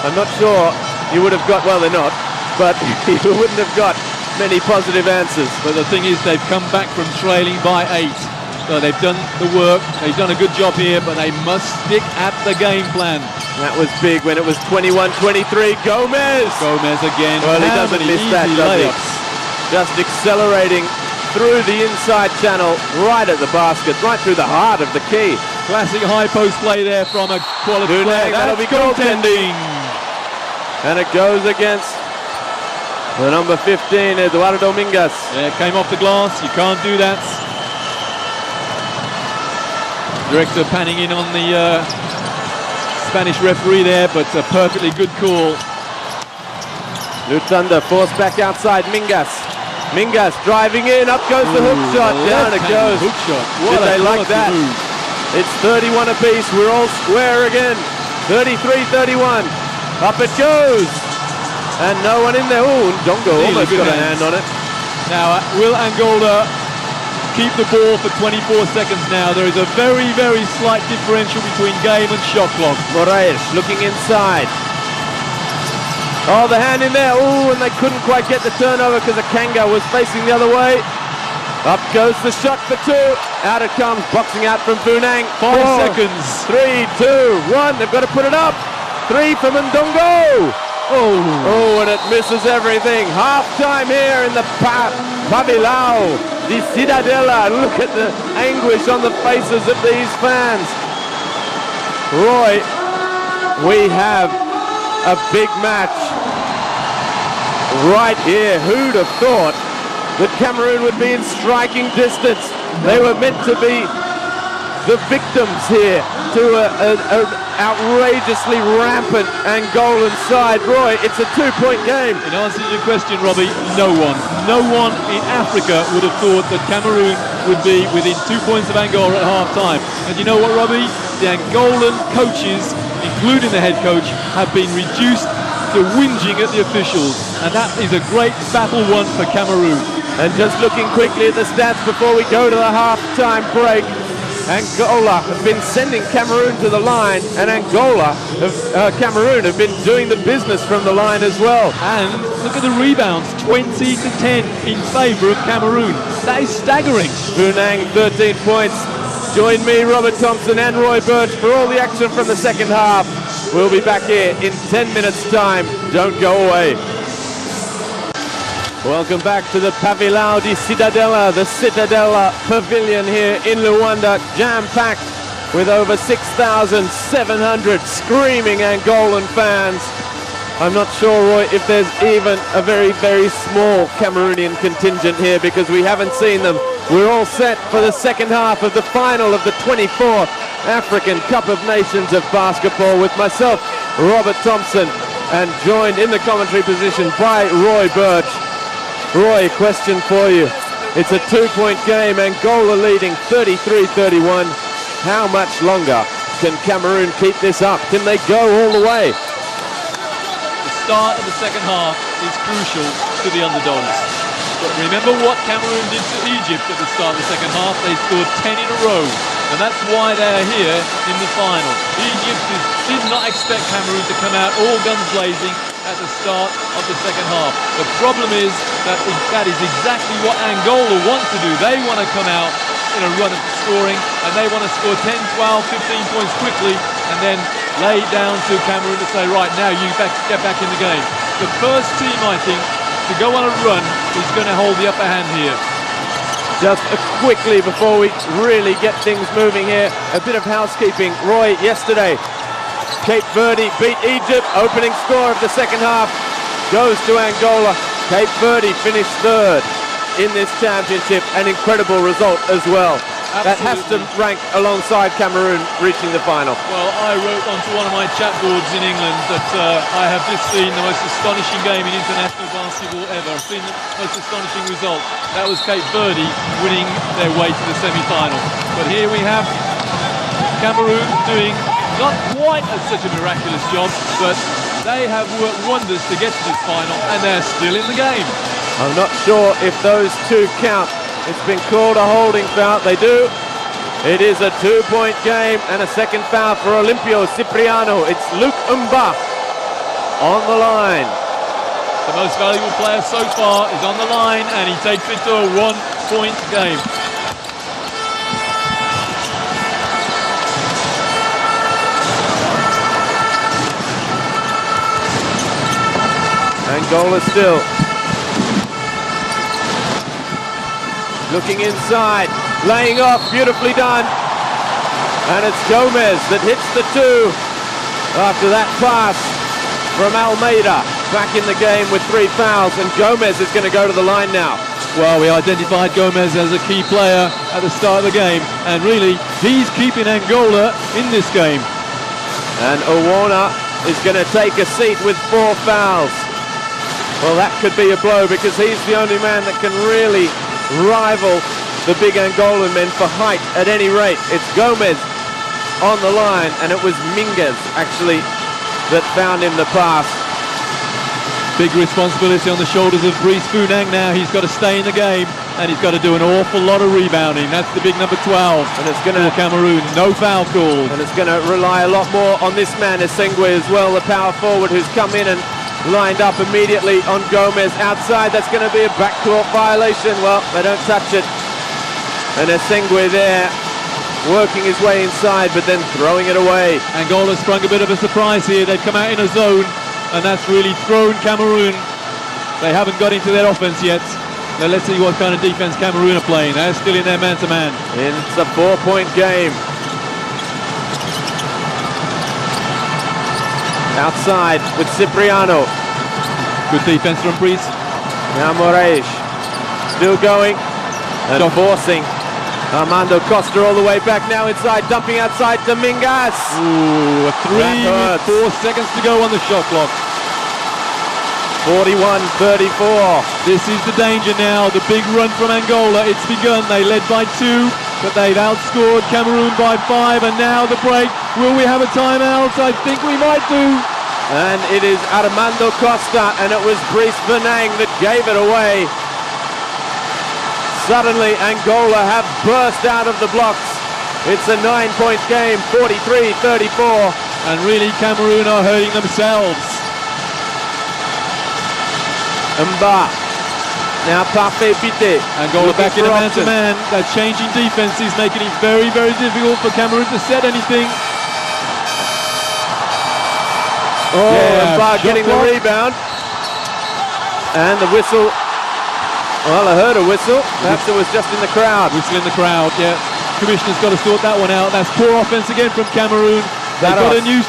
I'm not sure you would have got, well, they're not, but you wouldn't have got many positive answers. But the thing is, they've come back from trailing by 8. So they've done the work, they've done a good job here, but they must stick at the game plan. That was big when it was 21-23. Gomez again. Well, he doesn't miss that, does he? Just accelerating through the inside channel, right at the basket, right through the heart of the key. Classic high post play there from a quality player. That'll be goaltending. And it goes against the number 15, Eduardo Mingas. Yeah, it came off the glass. You can't do that. Director panning in on the Spanish referee there, but a perfectly good call. Lutanda forced back outside Mingas. Mingas driving in, up goes the hook shot, down it goes. Hook shot. Did they like that? Move. It's 31 apiece, we're all square again. 33-31, up it goes. And no one in there. Oh, Ndongo almost got a hand on it. Now, will Angola keep the ball for 24 seconds now? There is a very, very slight differential between game and shot clock. Moraes looking inside. Oh, the hand in there. Oh, and they couldn't quite get the turnover because Akanga was facing the other way. Up goes the shot for 2. Out it comes, boxing out from Bunang. 5 seconds. 3, 2, 1. They've got to put it up. 3 from Ndongo. Oh, and it misses everything. Half time here in the Pavilao di Cidadela. Look at the anguish on the faces of these fans. Roy, we have a big match right here. Who'd have thought that Cameroon would be in striking distance? They were meant to be the victims here to an outrageously rampant Angolan side. Roy, it's a 2-point game. In answer to your question, Robbie, no one in Africa would have thought that Cameroon would be within 2 points of Angola at half-time. And you know what, Robbie? The Angolan coaches, including the head coach, have been reduced to whinging at the officials. And that is a great battle won for Cameroon. And just looking quickly at the stats before we go to the half-time break, Angola have been sending Cameroon to the line, and Cameroon have been doing the business from the line as well. And look at the rebounds, 20-10 in favour of Cameroon. That is staggering. Funang, 13 points. Join me, Robert Thompson and Roy Birch, for all the action from the second half. We'll be back here in 10 minutes' time. Don't go away. Welcome back to the Pavilão di Cidadela, the Citadella Pavilion here in Luanda, jam-packed with over 6,700 screaming Angolan fans. I'm not sure, Roy, if there's even a very, very small Cameroonian contingent here, because we haven't seen them. We're all set for the second half of the final of the 24th African Cup of Nations of basketball, with myself, Robert Thompson, and joined in the commentary position by Roy Birch. Roy, question for you. It's a 2-point game, Angola leading 33-31. How much longer can Cameroon keep this up? Can they go all the way? The start of the second half is crucial to the underdogs. But remember what Cameroon did to Egypt at the start of the second half. They scored 10 in a row, and that's why they're here in the final. Egypt did not expect Cameroon to come out all guns blazing at the start of the second half. The problem is that is exactly what Angola want to do. They want to come out in a run of scoring, and they want to score 10, 12, 15 points quickly, and then lay down to Cameroon to say, right, now you get back in the game. The first team, I think, to go on a run is going to hold the upper hand here. Just quickly before we really get things moving here, a bit of housekeeping. Roy, yesterday, Cape Verde beat Egypt. Opening score of the second half goes to Angola. Cape Verde finished third in this championship. An incredible result as well. Absolutely. That has to rank alongside Cameroon reaching the final. Well, I wrote onto one of my chat boards in England that I have just seen the most astonishing game in international basketball ever. I've seen the most astonishing result. That was Cape Verde winning their way to the semi-final. But here we have Cameroon doing not quite such a miraculous job, but they have worked wonders to get to this final, and they're still in the game. I'm not sure if those two count. It's been called a holding foul. They do. It is a 2-point game, and a second foul for Olimpio Cipriano. It's Luke Umba on the line. The most valuable player so far is on the line, and he takes it to a 1-point game. Angola still looking inside, laying off, beautifully done. And it's Gomez that hits the two after that pass from Almeida. Back in the game with 3 fouls, and Gomez is going to go to the line now. Well, we identified Gomez as a key player at the start of the game, and really, he's keeping Angola in this game. And Owana is going to take a seat with 4 fouls. Well, that could be a blow, because he's the only man that can really rival the big Angolan men for height at any rate. It's Gomez on the line, and it was Minguez actually that found him the pass. Big responsibility on the shoulders of Brice Funang now. He's got to stay in the game, and he's got to do an awful lot of rebounding. That's the big number 12, and it's going to Cameroon. No foul call, and it's going to rely a lot more on this man Esengwe as well, the power forward who's come in and lined up immediately on Gomez outside. That's going to be a backcourt violation. Well, they don't touch it, and Esengwe there working his way inside, but then throwing it away. Angola sprung a bit of a surprise here. They've come out in a zone, and that's really thrown Cameroon. They haven't got into their offense yet. Now let's see what kind of defense Cameroon are playing. They're still in their man-to-man. It's a 4-point game. Outside with Cipriano. Good defense from Brice. Now Moraes still going and forcing Armando Costa all the way back now inside, dumping outside Dominguez. Ooh, a 3 with 4 seconds to go on the shot clock. 41-34. This is the danger now. The big run from Angola. It's begun. They led by 2, but they've outscored Cameroon by 5. And now the break. Will we have a timeout? I think we might do. And it is Armando Costa, and it was Brice Venang that gave it away. Suddenly Angola have burst out of the blocks. It's a 9-point game, 43-34. And really Cameroon are hurting themselves. Mba. Now Pape Bite. Angola back in a man-to-man. That changing defense is making it very, very difficult for Cameroon to set anything. Oh, yeah, Mba getting the rebound. And the whistle. Well, I heard a whistle. Perhaps it was just in the crowd. Whistle in the crowd, yeah. Commissioner's got to sort that one out. That's poor offense again from Cameroon. They've got a new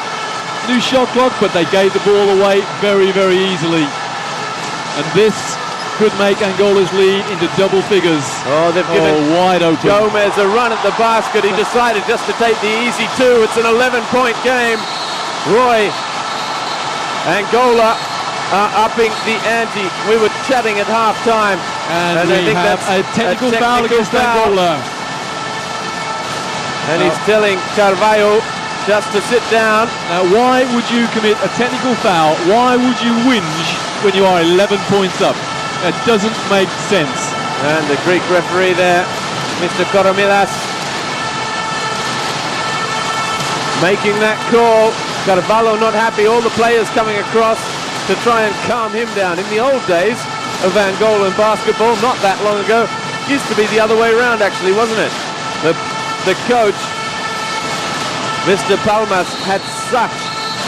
shot clock, but they gave the ball away very, very easily. And this could make Angola's lead into double figures. Oh, they've given wide open. Gomez a run at the basket. He decided just to take the easy 2. It's an 11-point game. Roy, Angola are upping the ante. We were chatting at half-time. And I think that's a technical foul against Angola. And he's telling Carvalho just to sit down. Now, why would you commit a technical foul? Why would you whinge when you are 11 points up? That doesn't make sense. And the Greek referee there, Mr. Koromilas, making that call. Carvalho not happy. All the players coming across to try and calm him down. In the old days of Angolan basketball, not that long ago, used to be the other way around actually, wasn't it? The coach, Mr. Palmas, had such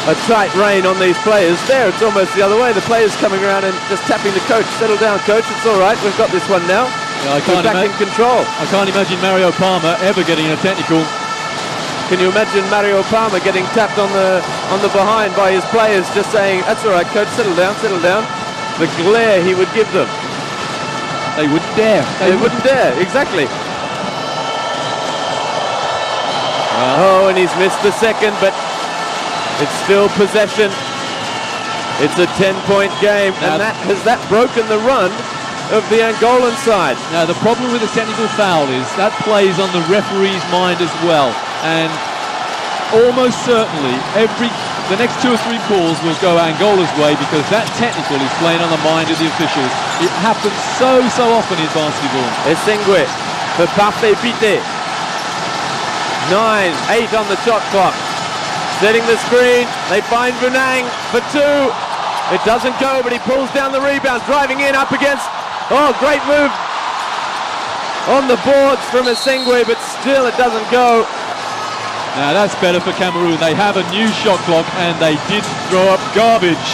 a tight rein on these players. There, it's almost the other way. The players coming around and just tapping the coach. Settle down, coach. It's all right. We've got this one now. Yeah, We're back in control. I can't imagine Mario Palmer ever getting a technical. Can you imagine Mario Palmer getting tapped on the behind by his players, just saying, "That's all right, coach. Settle down, settle down." The glare he would give them. They wouldn't dare. They wouldn't dare. Exactly. Oh, and he's missed the second, but it's still possession. It's a 10-point game, and has that broken the run of the Angolan side? Now, the problem with the technical foul is that plays on the referee's mind as well, and almost certainly the next 2 or 3 calls will go Angola's way, because that technical is playing on the mind of the officials. It happens so often in basketball. Esengwe for Pape Bite. 9-8 on the shot clock. Setting the screen. They find Venang for 2. It doesn't go, but he pulls down the rebound. Driving in up against. Oh, great move on the boards from Esengwe, but still it doesn't go. Now that's better for Cameroon. They have a new shot clock and they did throw up garbage.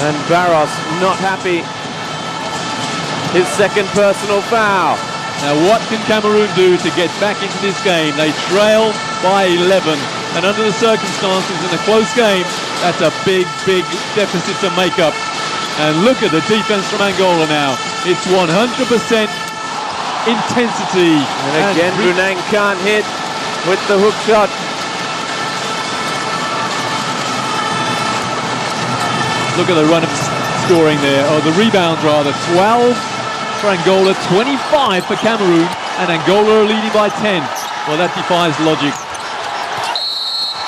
And Barros not happy. His second personal foul. Now what can Cameroon do to get back into this game? They trail by 11, and under the circumstances in a close game, that's a big deficit to make up. And look at the defense from Angola now. It's 100% intensity. And again, Venang can't hit with the hook shot. Look at the run of scoring there, or the rebounds rather. 12 for Angola, 25 for Cameroon, and Angola are leading by 10. Well, that defies logic.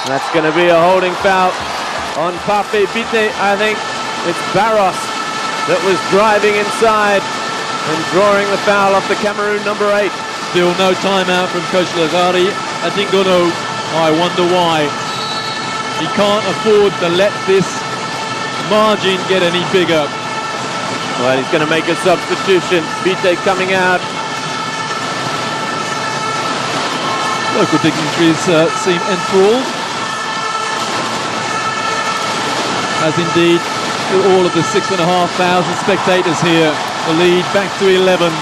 That's going to be a holding foul on Pape Bite. I think it's Barros that was driving inside and drawing the foul off the Cameroon number 8. Still no timeout from Coach Lazari. I think Gono, I wonder why. He can't afford to let this margin get any bigger. Well, he's going to make a substitution. Bite coming out. Local dignitaries seem enthralled, as indeed all of the 6,500 spectators here. The lead back to 11.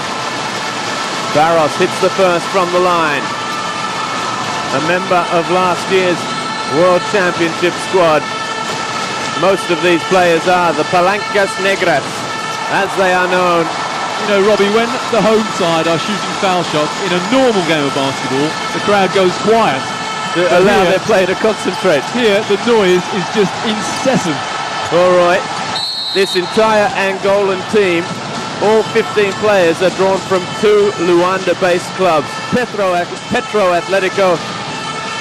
Barros hits the first from the line. A member of last year's World Championship squad. Most of these players are the Palancas Negras, as they are known. you know, Robbie, when the home side are shooting foul shots in a normal game of basketball, the crowd goes quiet. To allow their player to concentrate. Here, the noise is just incessant. All right. This entire Angolan team, all 15 players, are drawn from two Luanda-based clubs, Petro Atletico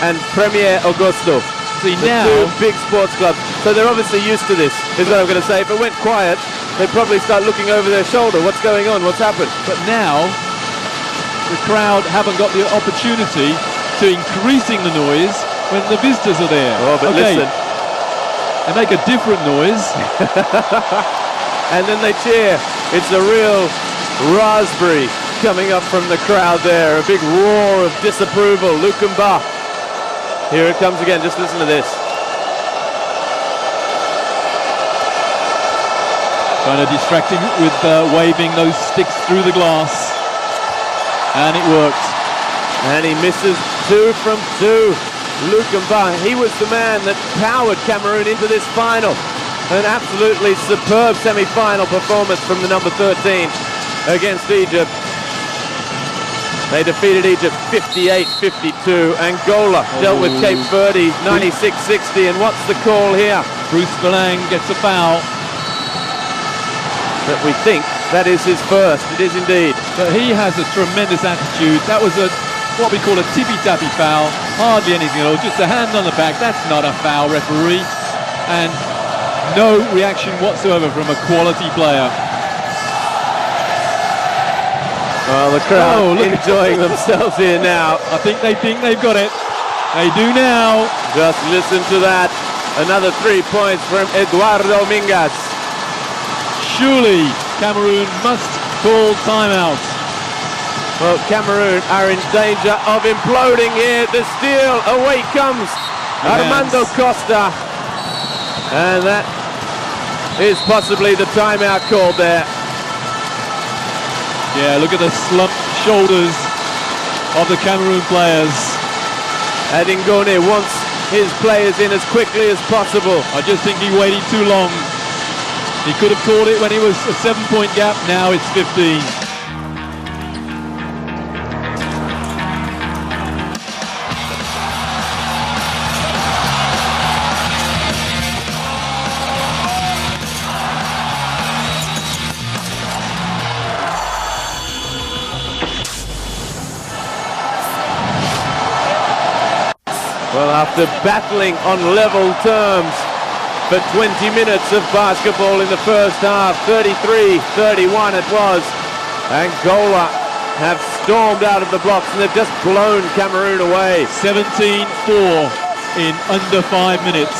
and Premier Augusto. See, the now, two big sports clubs. So they're obviously used to this, is what I'm going to say. If it went quiet, they'd probably start looking over their shoulder. What's going on? What's happened? But now, the crowd haven't got the opportunity to increasing the noise when the visitors are there. Oh, but listen. They make a different noise. And then they cheer. It's a real raspberry coming up from the crowd there. A big roar of disapproval. Lukamba. Here it comes again. Just listen to this. Trying to distract him with waving those sticks through the glass. And it worked. And he misses 2 from 2. Lukamba, he was the man that powered Cameroon into this final. An absolutely superb semi-final performance from the number 13 against Egypt. They defeated Egypt 58-52. Angola dealt with Cape Verde 96-60. And what's the call here? Bruce Valang gets a foul. But we think that is his first. It is indeed. But he has a tremendous attitude. That was what we call a tippy-tappy foul. Hardly anything at all. Just a hand on the back. That's not a foul, referee. And no reaction whatsoever from a quality player. Well, the crowd enjoying themselves here now. I think they've got it. They do now. Just listen to that. Another 3 points from Eduardo Mingas. Surely Cameroon must call timeout. Well, Cameroon are in danger of imploding here. The steal, away comes Armando Costa. And that is possibly the timeout called there. Yeah, look at the slumped shoulders of the Cameroon players. Adingone wants his players in as quickly as possible. I just think he waited too long. He could have called it when it was a 7-point gap. Now it's 15. Well, after battling on level terms for 20 minutes of basketball in the first half, 33-31 it was, Angola have stormed out of the blocks and they've just blown Cameroon away. 17-4 in under 5 minutes.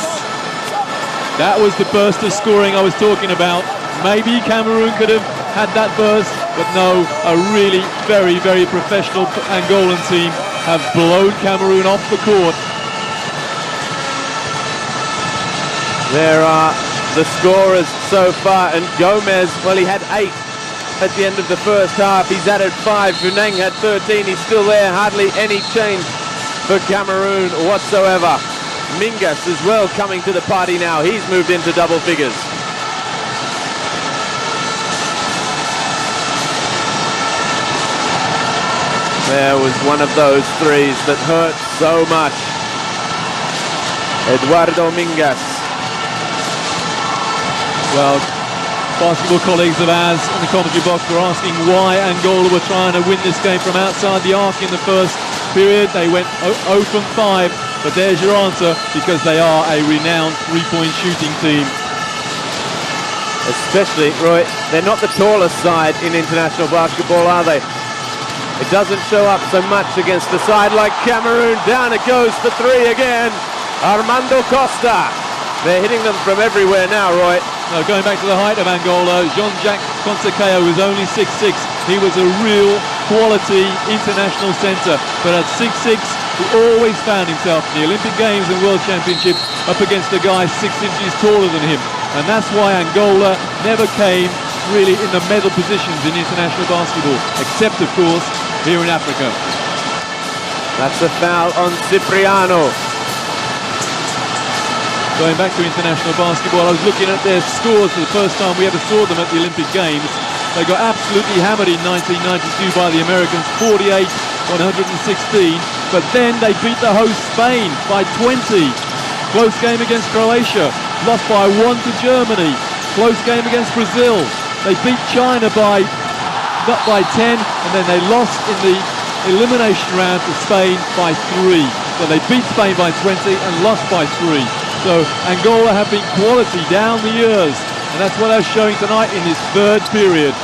That was the burst of scoring I was talking about. Maybe Cameroon could have had that burst, but no, a really very, very professional Angolan team have blown Cameroon off the court. There are the scorers so far, and Gomez, well, he had 8 at the end of the first half. He's added 5. Vuneng had 13. He's still there. Hardly any change for Cameroon whatsoever. Mingas as well coming to the party now. He's moved into double figures. There was one of those threes that hurt so much. Eduardo Mingas. Well, basketball colleagues of ours in the commentary box were asking why Angola were trying to win this game from outside the arc in the first period. They went 0 from 5, but there's your answer, because they are a renowned three-point shooting team. Especially, Roy, they're not the tallest side in international basketball, are they? It doesn't show up so much against the side like Cameroon. Down it goes for 3 again. Armando Costa. They're hitting them from everywhere now, Roy. Now, going back to the height of Angola, Jean-Jacques Fonseca was only 6'6". He was a real quality international centre. But at 6'6", he always found himself in the Olympic Games and World Championships up against a guy 6 inches taller than him. And that's why Angola never came really in the medal positions in international basketball, except, of course, here in Africa. That's a foul on Cipriano. Going back to international basketball, I was looking at their scores for the first time we ever saw them at the Olympic Games. They got absolutely hammered in 1992 by the Americans, 48-116. But then they beat the host Spain by 20. Close game against Croatia, lost by 1 to Germany. Close game against Brazil. They beat China by 10, and then they lost in the elimination round to Spain by 3. So they beat Spain by 20 and lost by 3. So Angola have been quality down the years, and that's what they're showing tonight in this third period.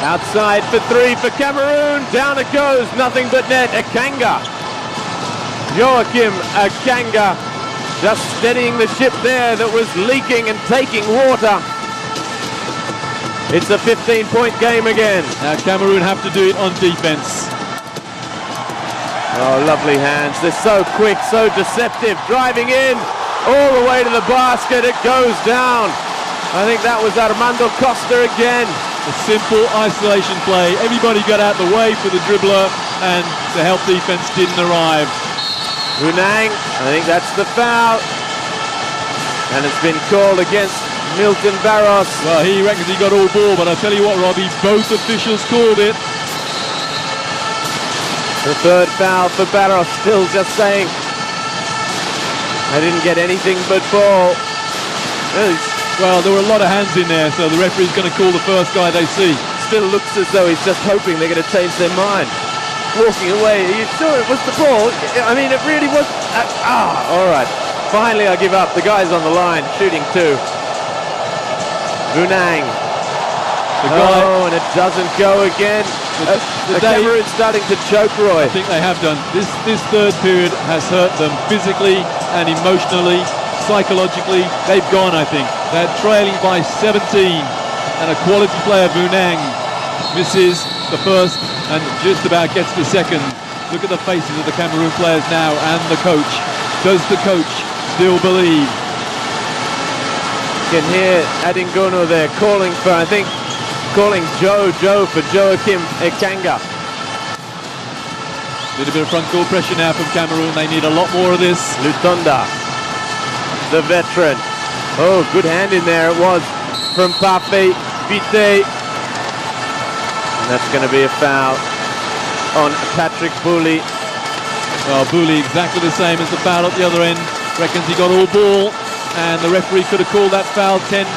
Outside for 3 for Cameroon. Down it goes, nothing but net. Akanga. Joachim Akanga just steadying the ship there that was leaking and taking water. It's a 15-point game again. Now Cameroon have to do it on defense. Oh, lovely hands. They're so quick, so deceptive. Driving in, all the way to the basket. It goes down. I think that was Armando Costa again. A simple isolation play. Everybody got out the way for the dribbler, and the help defense didn't arrive. Hunang, I think that's the foul. And it's been called against Milton Barros. Well, he reckons he got all ball, but I tell you what, Robbie, both officials called it. The third foul for Barros, still just saying, I didn't get anything but ball. Well, there were a lot of hands in there, so the referee's going to call the first guy they see. Still looks as though he's just hoping they're going to change their mind. Walking away, are you sure it was the ball? I mean, it really was. All right. Finally, I give up. The guy's on the line, shooting 2. Hunang. Oh, and it doesn't go again. The Cameroon's starting to choke, Roy. I think they have done. This third period has hurt them physically and emotionally, psychologically. They've gone, I think. They're trailing by 17, and a quality player, Hunang, misses the first and just about gets the second. Look at the faces of the Cameroon players now and the coach. Does the coach still believe? You can hear Adingono there calling for, I think, calling Joe for Joachim Akanga. A little bit of front court pressure now from Cameroon. They need a lot more of this. Lutonda, the veteran. Oh, good hand in there it was from Pape Vite. And that's going to be a foul on Patrick Bouli. Well, Bouli exactly the same as the foul at the other end. Reckons he got all ball, and the referee could have called that foul 10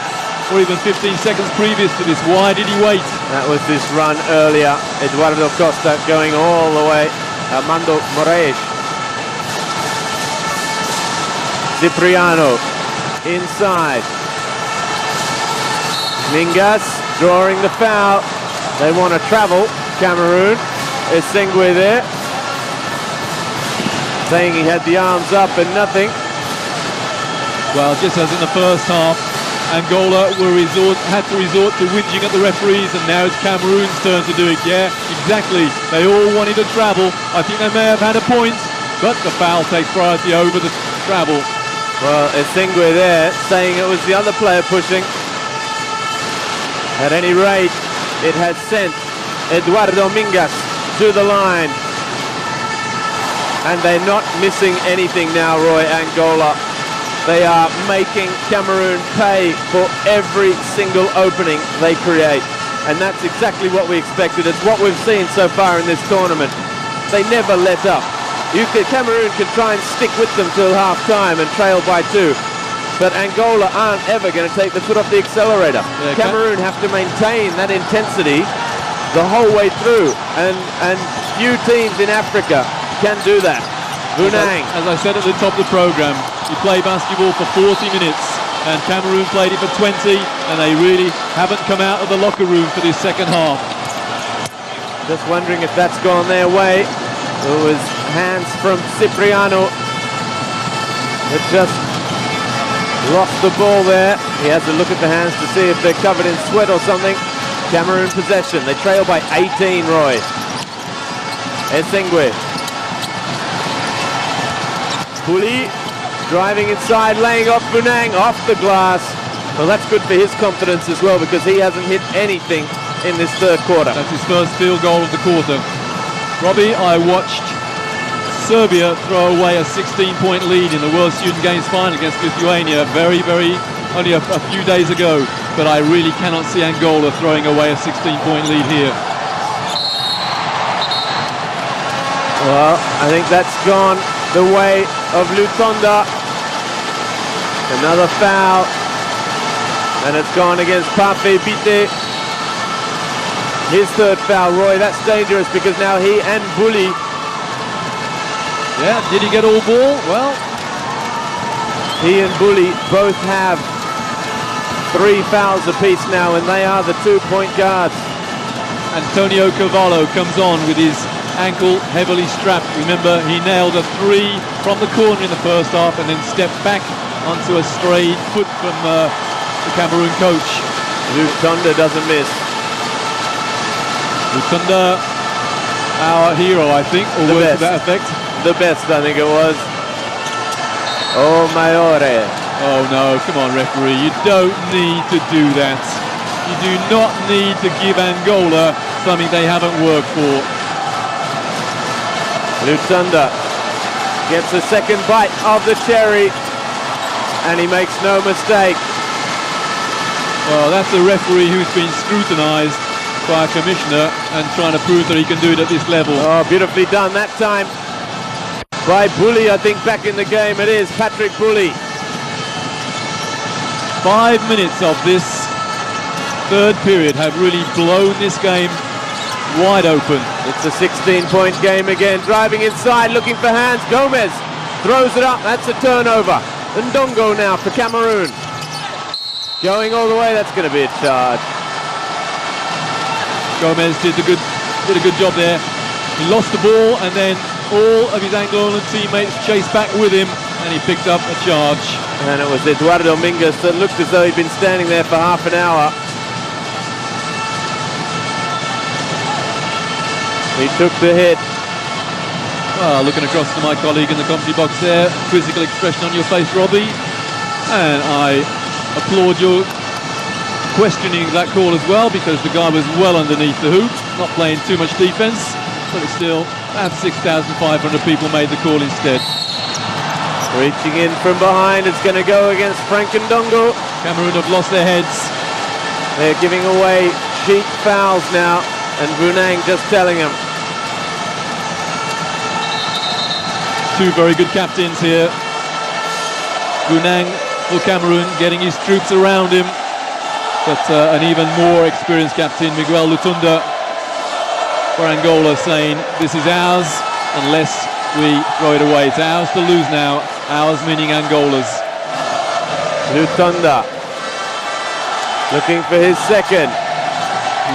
or even 15 seconds previous to this. Why did he wait? That was this run earlier. Eduardo Costa going all the way. Armando Moraes. Cipriano inside. Mingas drawing the foul. They want to travel. Cameroon. Esengwe there, saying he had the arms up and nothing. Well, just as in the first half, Angola had to resort to whinging at the referees, and now it's Cameroon's turn to do it. Yeah, exactly. They all wanted to travel. I think they may have had a point, but the foul takes priority over the travel. Well, Esengwe there, saying it was the other player pushing. At any rate, it has sent Eduardo Mingas to the line. And they're not missing anything now, Roy, Angola. They are making Cameroon pay for every single opening they create. And that's exactly what we expected. It's what we've seen so far in this tournament. They never let up. Cameroon can try and stick with them till half-time and trail by 2. But Angola aren't ever going to take the foot off the accelerator. Yeah, Cameroon have to maintain that intensity the whole way through, and few teams in Africa can do that. Hunang. As I said at the top of the program, you play basketball for 40 minutes, and Cameroon played it for 20, and they really haven't come out of the locker room for this second half. Just wondering if that's gone their way. It was hands from Cipriano that just lost the ball there. He has a look at the hands to see if they're covered in sweat or something. Cameroon possession. They trail by 18, Roy. Esengwe. Bouli driving inside, laying off Hunang off the glass. Well, that's good for his confidence as well, because he hasn't hit anything in this third quarter. That's his first field goal of the quarter. Robbie, I watched Serbia throw away a 16-point lead in the World Student Games final against Lithuania. Very, very only a few days ago, but I really cannot see Angola throwing away a 16-point lead here. Well, I think that's gone the way of Lutonda. Another foul, and it's gone against Pape Bite. His third foul, Roy. That's dangerous because now he and Bully. Yeah, did he get all ball? Well, he and Bully both have 3 fouls apiece now, and they are the 2-point guards. Antonio Cavallo comes on with his ankle heavily strapped. Remember, he nailed a 3 from the corner in the first half and then stepped back onto a strayed foot from the Cameroon coach. Lutonda doesn't miss. Lutonda, our hero, I think, or words to that effect. The best, I think it was. Oh, Maiore. Oh no, come on referee, you don't need to do that. You do not need to give Angola something they haven't worked for. Lutonda gets a second bite of the cherry, and he makes no mistake. Well, that's a referee who's been scrutinised by a commissioner and trying to prove that he can do it at this level. Oh, beautifully done that time by Bully, I think, back in the game. It is Patrick Bully. 5 minutes of this third period have really blown this game wide open. It's a 16-point game again. Driving inside, looking for hands. Gomez throws it up. That's a turnover. Ndongo now for Cameroon. Going all the way. That's going to be a charge. Gomez did a good job there. He lost the ball, and then all of his Angolan teammates chased back with him, and he picked up a charge. And it was Eduardo Mingus that looked as though he'd been standing there for half an hour. He took the hit. Well, looking across to my colleague in the commentary box there, quizzical expression on your face, Robbie. And I applaud your questioning that call as well, because the guy was well underneath the hoop, not playing too much defence, but it's still about 6,500 people made the call instead. Reaching in from behind, it's going to go against Frank Ndongo. Cameroon have lost their heads. They're giving away cheap fouls now, and Vunang just telling them. 2 very good captains here. Vunang for Cameroon, getting his troops around him, but an even more experienced captain, Miguel Lutonda, for Angola, saying this is ours unless we throw it away. It's ours to lose now, ours meaning Angola's. Lutonda looking for his second.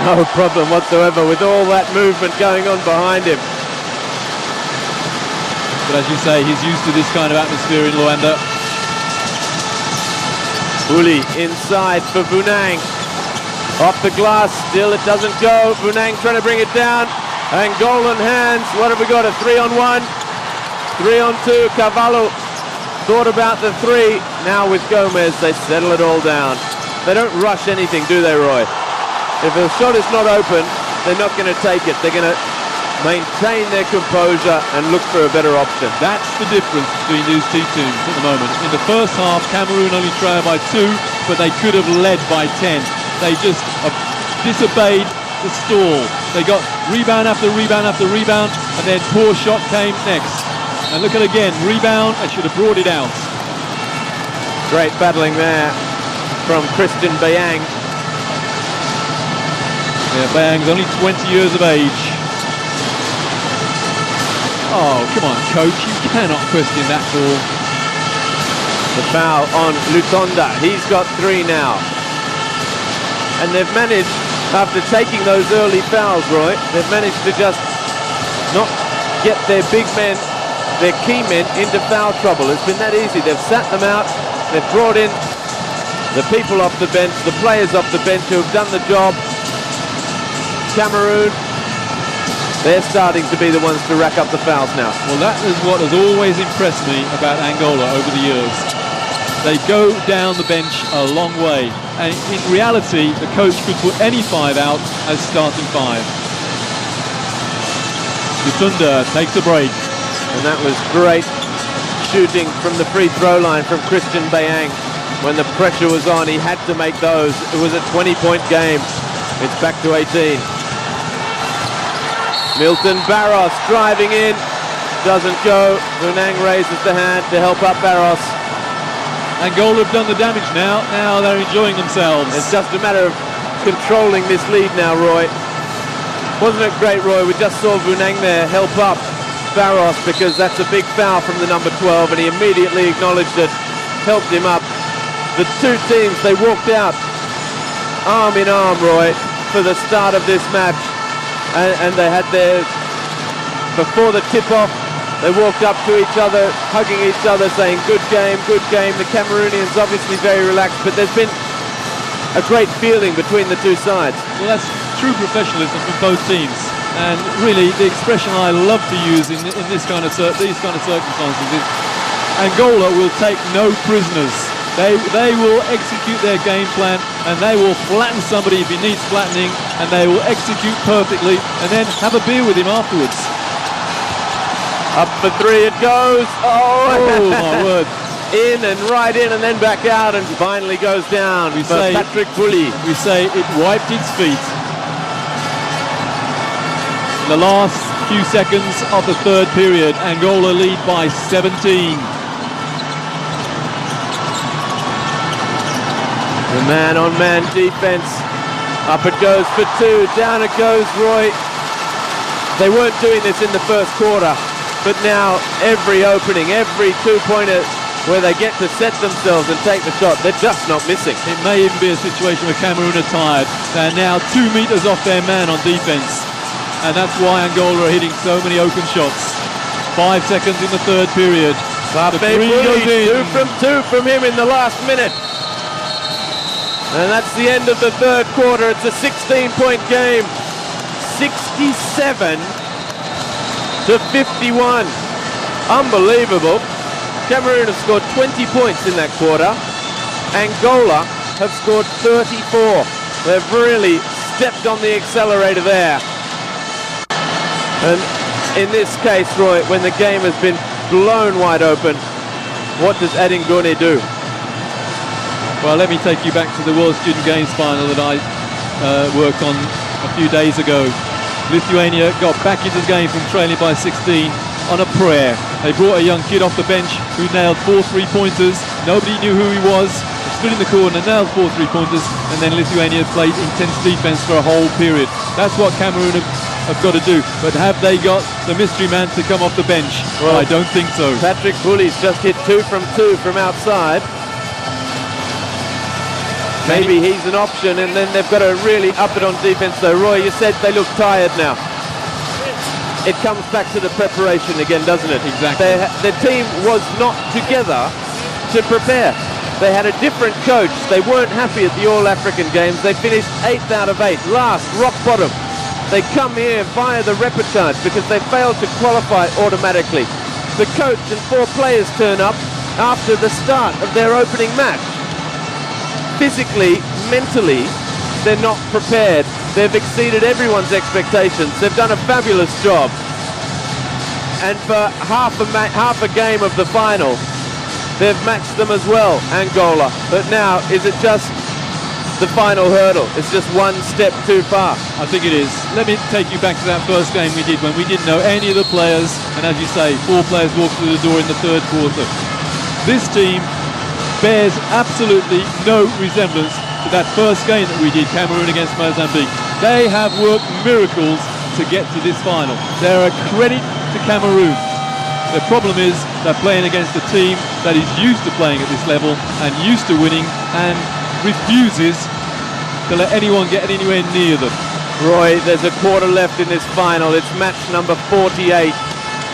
No problem whatsoever with all that movement going on behind him. But as you say, he's used to this kind of atmosphere in Luanda. Bully inside for Vunang. Off the glass, still it doesn't go. Vunang trying to bring it down. Angolan hands. What have we got? A 3-on-1. 3-on-2. Cavallo thought about the 3. Now with Gomez, they settle it all down. They don't rush anything, do they, Roy? If a shot is not open, they're not going to take it. They're going to maintain their composure and look for a better option. That's the difference between these two teams at the moment. In the first half, Cameroon only trailed by 2, but they could have led by 10. They just disobeyed the stall. They got rebound after rebound after rebound, and then poor shot came next. And look at again, rebound, they should have brought it out. Great battling there from Christian Bayang. Yeah, Bayang's only 20 years of age. Oh, come on, coach, you cannot question that ball. The foul on Lutonda. He's got 3 now. And they've managed, after taking those early fouls, Roy, they've managed to just not get their big men, their key men, into foul trouble. It's been that easy. They've sat them out. They've brought in the people off the bench, the players off the bench who have done the job. Cameroon, they're starting to be the ones to rack up the fouls now. Well, that is what has always impressed me about Angola over the years. They go down the bench a long way, and in reality, the coach could put any 5 out as starting 5. Lutonda takes a break. And that was great shooting from the free throw line from Christian Bayang. When the pressure was on, he had to make those. It was a 20-point game. It's back to 18. Milton Barros driving in. Doesn't go. Vunang raises the hand to help up Barros. Angola have done the damage now. Now they're enjoying themselves. It's just a matter of controlling this lead now, Roy. Wasn't it great, Roy? We just saw Vunang there help up Barros because that's a big foul from the number 12, and he immediately acknowledged it, helped him up. The two teams, they walked out arm in arm, Roy, for the start of this match, and they had their, before the tip-off, they walked up to each other, hugging each other, saying, good game, good game. The Cameroonians obviously very relaxed, but there's been a great feeling between the two sides. Well, that's true professionalism from both teams. And really, the expression I love to use in these kind of circumstances is Angola will take no prisoners. They will execute their game plan, and they will flatten somebody if he needs flattening, and they will execute perfectly, and then have a beer with him afterwards. Up for three it goes. Oh my word. In and right in and then back out, and finally goes down for Patrick Bully. We say it wiped its feet. In the last few seconds of the third period, Angola lead by 17. The man-on-man defense. Up it goes for two. Down it goes, Roy. They weren't doing this in the first quarter, but now every opening, every two-pointer where they get to set themselves and take the shot, they're just not missing. It may even be a situation where Cameroon are tired. They're now 2 meters off their man on defense, and that's why Angola are hitting so many open shots. 5 seconds in the third period. The three goes in. 2 from 2 from him in the last minute. And that's the end of the third quarter. It's a 16-point game. 67 to 51. Unbelievable. Cameroon have scored 20 points in that quarter. Angola have scored 34. They've really stepped on the accelerator there. And in this case, Roy, when the game has been blown wide open, what does Adingone do? Well, let me take you back to the World Student Games final that I worked on a few days ago. Lithuania got back into the game from trailing by 16 on a prayer. They brought a young kid off the bench who nailed 4 3-pointers. Nobody knew who he was. He stood in the corner, nailed 4 3-pointers, and then Lithuania played intense defense for a whole period. That's what Cameroon have got to do. But have they got the mystery man to come off the bench? Well, I don't think so. Patrick Bully's just hit 2 from 2 from outside. Maybe he's an option, and then they've got to really up it on defense. So, Roy, you said they look tired now. It comes back to the preparation again, doesn't it? Exactly. The team was not together to prepare. They had a different coach. They weren't happy at the All-African Games. They finished 8th out of 8, last, rock bottom. They come here via the repechage because they failed to qualify automatically. The coach and 4 players turn up after the start of their opening match. Physically, mentally, they're not prepared. They've exceeded everyone's expectations. They've done a fabulous job. And for half a game of the final, they've matched them as well, Angola. But now, is it just the final hurdle? It's just one step too far. I think it is. Let me take you back to that first game we did when we didn't know any of the players, and as you say, 4 players walked through the door in the third quarter. This team bears absolutely no resemblance to that first game that we did, Cameroon against Mozambique. They have worked miracles to get to this final. They're a credit to Cameroon. The problem is they're playing against a team that is used to playing at this level and used to winning and refuses to let anyone get anywhere near them. Roy, there's a quarter left in this final. It's match number 48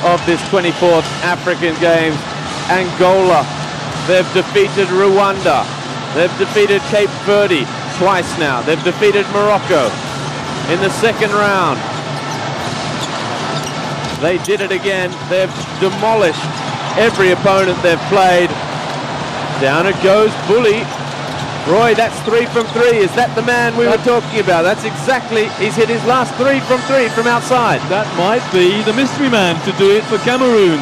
of this 24th African Games. Angola, they've defeated Rwanda. They've defeated Cape Verde twice now. They've defeated Morocco in the second round. They did it again. They've demolished every opponent they've played. Down it goes, Bully. Roy, that's 3 from 3. Is that the man we were talking about? That's exactly, he's hit his last 3 from 3 from outside. That might be the mystery man to do it for Cameroon.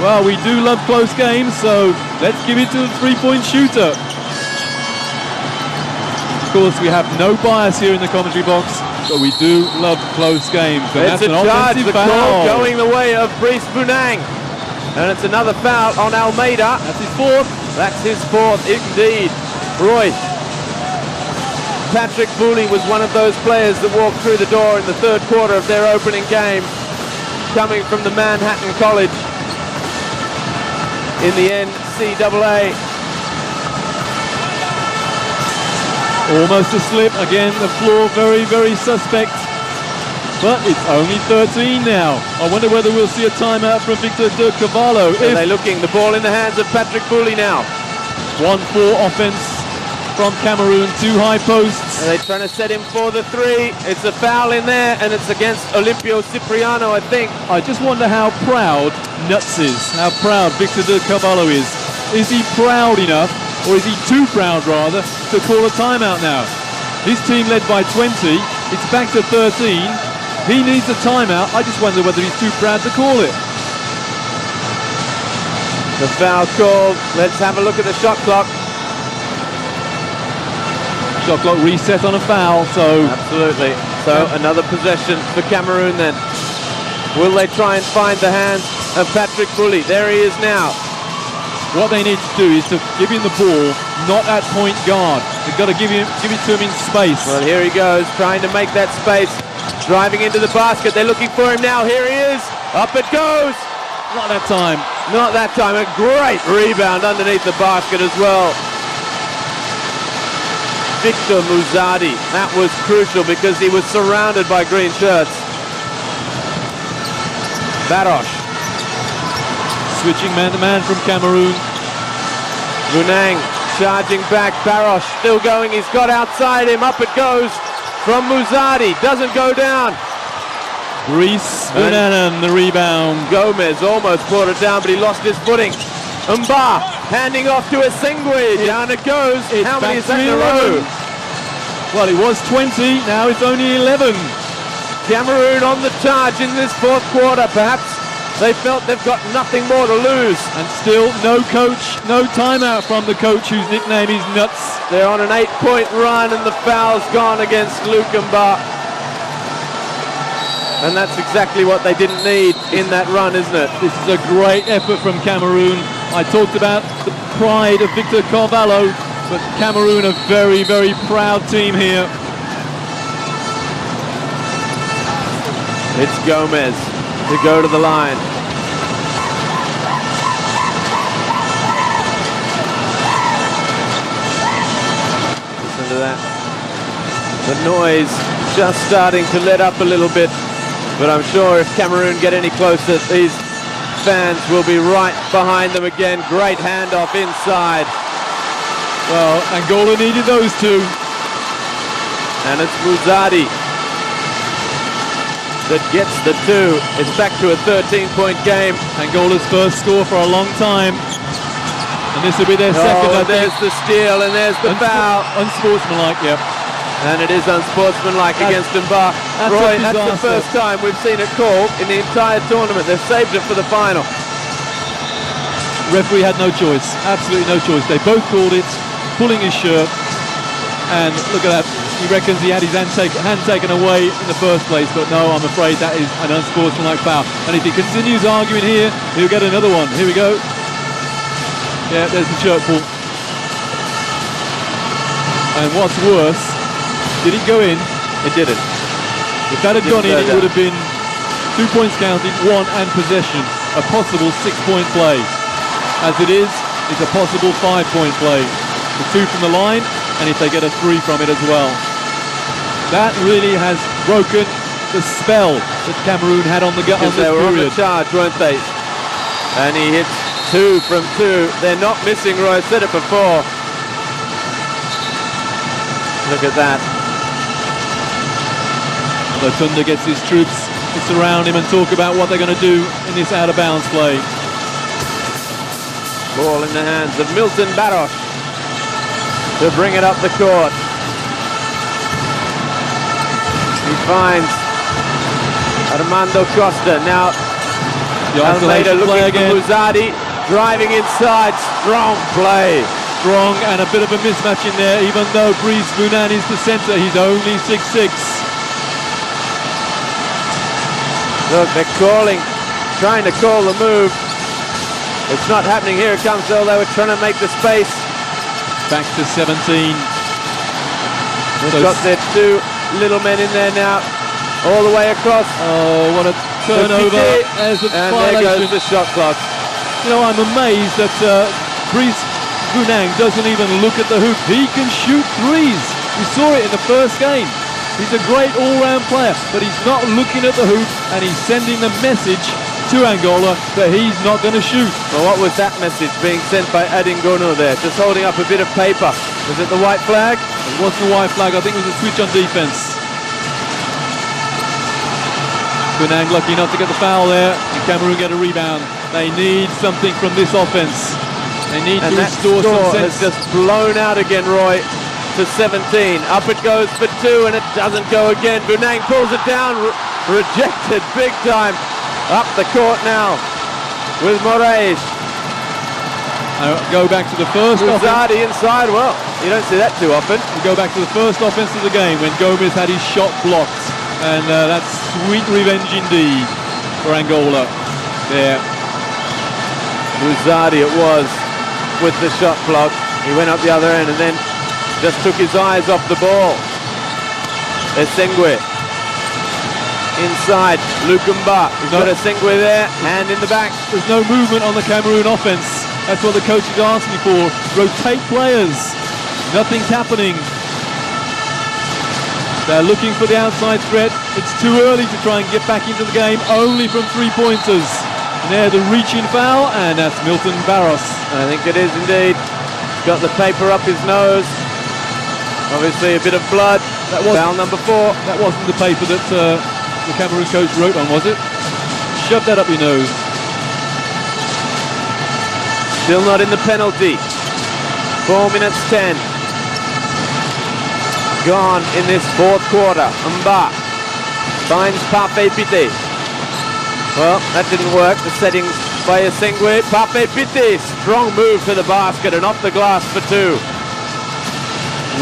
Well, we do love close games, so let's give it to the three-point shooter. Of course, we have no bias here in the commentary box, but we do love close games. And It's that's a an charge, offensive the call foul. going the way of Brice Bunang. And it's another foul on Almeida. That's his fourth. That's his fourth, indeed. Roy. Patrick Booley was one of those players that walked through the door in the third quarter of their opening game, coming from the Manhattan College in the NCAA. Almost a slip. Again, the floor very, very suspect. But it's only 13 now. I wonder whether we'll see a timeout from Victor de Cavallo. Are they looking? The ball in the hands of Patrick Booley now. 1-4 offense from Cameroon, 2 high posts. Are they trying to set him for the three? It's a foul in there, and it's against Olimpio Cipriano, I think. I just wonder how proud Nuts is, how proud Victor de Cavallo is. Is he proud enough, or is he too proud rather, to call a timeout now? His team led by 20, it's back to 13. He needs a timeout. I just wonder whether he's too proud to call it. The foul called. Let's have a look at the shot clock. Shot clock reset on a foul, so... Absolutely. So another possession for Cameroon then. Will they try and find the hands of Patrick Booley? There he is now. What they need to do is to give him the ball, not at point guard. They've got to give it to him in space. Well, here he goes, trying to make that space. Driving into the basket. They're looking for him now. Here he is. Up it goes. Not that time. Not that time. A great rebound underneath the basket as well. Victor Muzadi. That was crucial because he was surrounded by green shirts. Barosh. Switching man-to-man from Cameroon. Bunang charging back. Barosh still going. He's got outside him. Up it goes from Muzadi. Doesn't go down. Brice Bunang, the rebound. Gomez almost brought it down, but he lost his footing. Mba handing off to Esengwe. Down it goes. How many is that in a row? Well, it was 20. Now it's only 11. Cameroon on the charge in this fourth quarter. Perhaps they felt they've got nothing more to lose. And still no coach, no timeout from the coach whose nickname is Nuts. They're on an 8-point run and the foul's gone against Luke Mba. And that's exactly what they didn't need in that run, isn't it? This is a great effort from Cameroon. I talked about the pride of Victor Carvalho, but Cameroon a very, very proud team here. It's Gomez to go to the line. Listen to that. The noise just starting to let up a little bit. But I'm sure if Cameroon get any closer, these fans will be right behind them again. Great handoff inside. Well, Angola needed those two. And it's Muzadi that gets the two. It's back to a 13-point game. Angola's first score for a long time. And this will be their second, I think. There's the steal and there's the foul. Unsportsmanlike, yep. And it is unsportsmanlike against Mba. Roy, that's the first time we've seen it called in the entire tournament. They've saved it for the final. Referee had no choice, absolutely no choice. They both called it, pulling his shirt. And look at that, he reckons he had his hand taken away in the first place, but no, I'm afraid that is an unsportsmanlike foul. And if he continues arguing here, he'll get another one. Here we go. Yeah, there's the shirt pull. And what's worse, did it go in? It didn't. If that had gone in, it would have been 2 points counted, 1 and possession. A possible 6-point play. As it is, it's a possible 5-point play. The 2 from the line, and if they get a 3 from it as well. That really has broken the spell that Cameroon had on the gut on this they were period. on the charge, weren't they? And he hits 2 from 2. They're not missing, Roy. I said it before. Look at that. Lotunda gets his troops to surround him and talk about what they're going to do in this out-of-bounds play. Ball in the hands of Milton Barosh to bring it up the court. He finds Armando Costa. Now, Almeida looking for Muzzadi, driving inside, strong play. Strong and a bit of a mismatch in there, even though Brice Bounan is the centre, he's only 6'6". Look, they're trying to call the move. It's not happening. Here it comes though, they were trying to make the space. Back to 17. They've got their two little men in there now, all the way across. Oh, what a turnover. There's a and violation. there goes the shot clock. You know, I'm amazed that Brice Bounan doesn't even look at the hoop. He can shoot threes. We saw it in the first game. He's a great all-round player, but he's not looking at the hoop, and he's sending the message to Angola that he's not going to shoot. Well, what was that message being sent by Adingono there? Just holding up a bit of paper. Was it the white flag? It wasn't the white flag. I think it was a switch on defense. Bounan lucky not to get the foul there, and Cameroon get a rebound. They need something from this offense. They need to restore some sense. Has just blown out again, Roy, to 17. Up it goes for two, and it doesn't go again. Bounan pulls it down, rejected big time. Up the court now with Moraes. Go back to the first offense. Muzzadi inside. Well, you don't see that too often. We go back to the first offense of the game when Gomez had his shot blocked. And that's sweet revenge indeed for Angola there. Muzzadi it was with the shot block. He went up the other end and then just took his eyes off the ball. Esengwe inside. Lukumba. He's got Esengwe there, hand in the back. There's no movement on the Cameroon offense. That's what the coach is asking for. Rotate players. Nothing's happening. They're looking for the outside threat. It's too early to try and get back into the game, only from three-pointers. And there, the reaching foul, and that's Milton Barros. I think it is indeed. Got the paper up his nose. Obviously a bit of blood. That was foul number 4. That wasn't the paper that the Cameroon coach wrote on, was it? Shove that up your nose. Still not in the penalty. 4 minutes 10. Gone in this fourth quarter. Mba finds Pape Pite. Well, that didn't work. The settings by Esengwe. Pape Pite, strong move to the basket and off the glass for 2.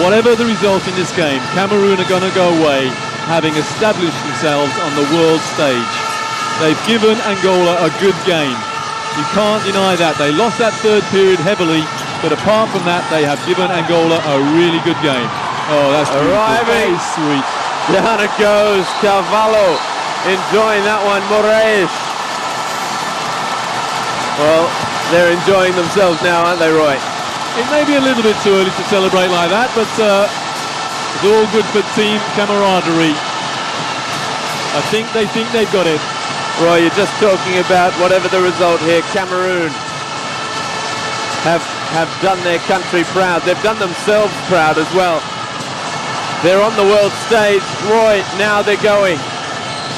Whatever the result in this game, Cameroon are going to go away having established themselves on the world stage. They've given Angola a good game. You can't deny that. They lost that third period heavily, but apart from that, they have given Angola a really good game. Oh, that's arriving. Very sweet. Down it goes. Carvalho enjoying that one. Moraes. Well, they're enjoying themselves now, aren't they, Roy? It may be a little bit too early to celebrate like that, but it's all good for team camaraderie. I think they've got it. Roy, you're just talking about whatever the result here. Cameroon have done their country proud. They've done themselves proud as well. They're on the world stage. Roy, now they're going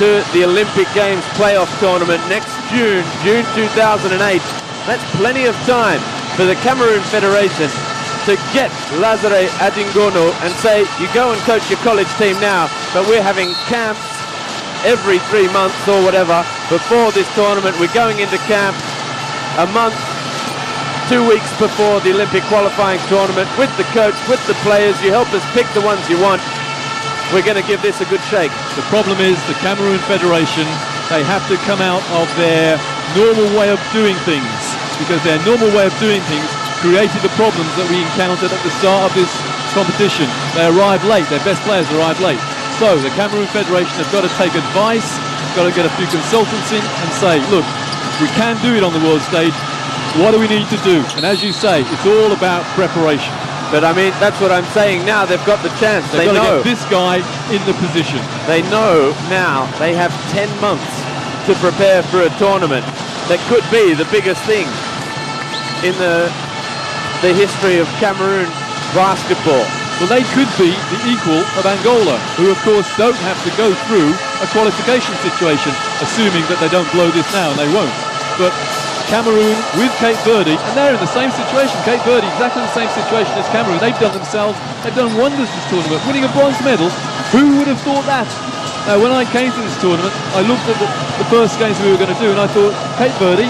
to the Olympic Games playoff tournament next June 2008. That's plenty of time for the Cameroon Federation to get Lazare Adingono and say, you go and coach your college team now, but we're having camps every 3 months or whatever before this tournament. We're going into camp a month, 2 weeks before the Olympic qualifying tournament with the coach, with the players. You help us pick the ones you want. We're going to give this a good shake. The problem is the Cameroon Federation, they have to come out of their normal way of doing things, because their normal way of doing things created the problems that we encountered at the start of this competition. They arrived late, their best players arrived late. So the Cameroon Federation have got to take advice, got to get a few consultants in and say, look, we can do it on the world stage. What do we need to do? And as you say, it's all about preparation. But I mean, that's what I'm saying now. They've got the chance. They've got know. to get this guy in the position. They know now they have 10 months to prepare for a tournament that could be the biggest thing in the history of Cameroon basketball. Well, they could be the equal of Angola, who of course don't have to go through a qualification situation, assuming that they don't blow this now, and they won't. But Cameroon with Cape Verde, and they're in the same situation. Cape Verde, exactly the same situation as Cameroon. They've done wonders this tournament, winning a bronze medal. Who would have thought that? Now, when I came to this tournament, I looked at the first games we were going to do, and I thought, Cape Verde,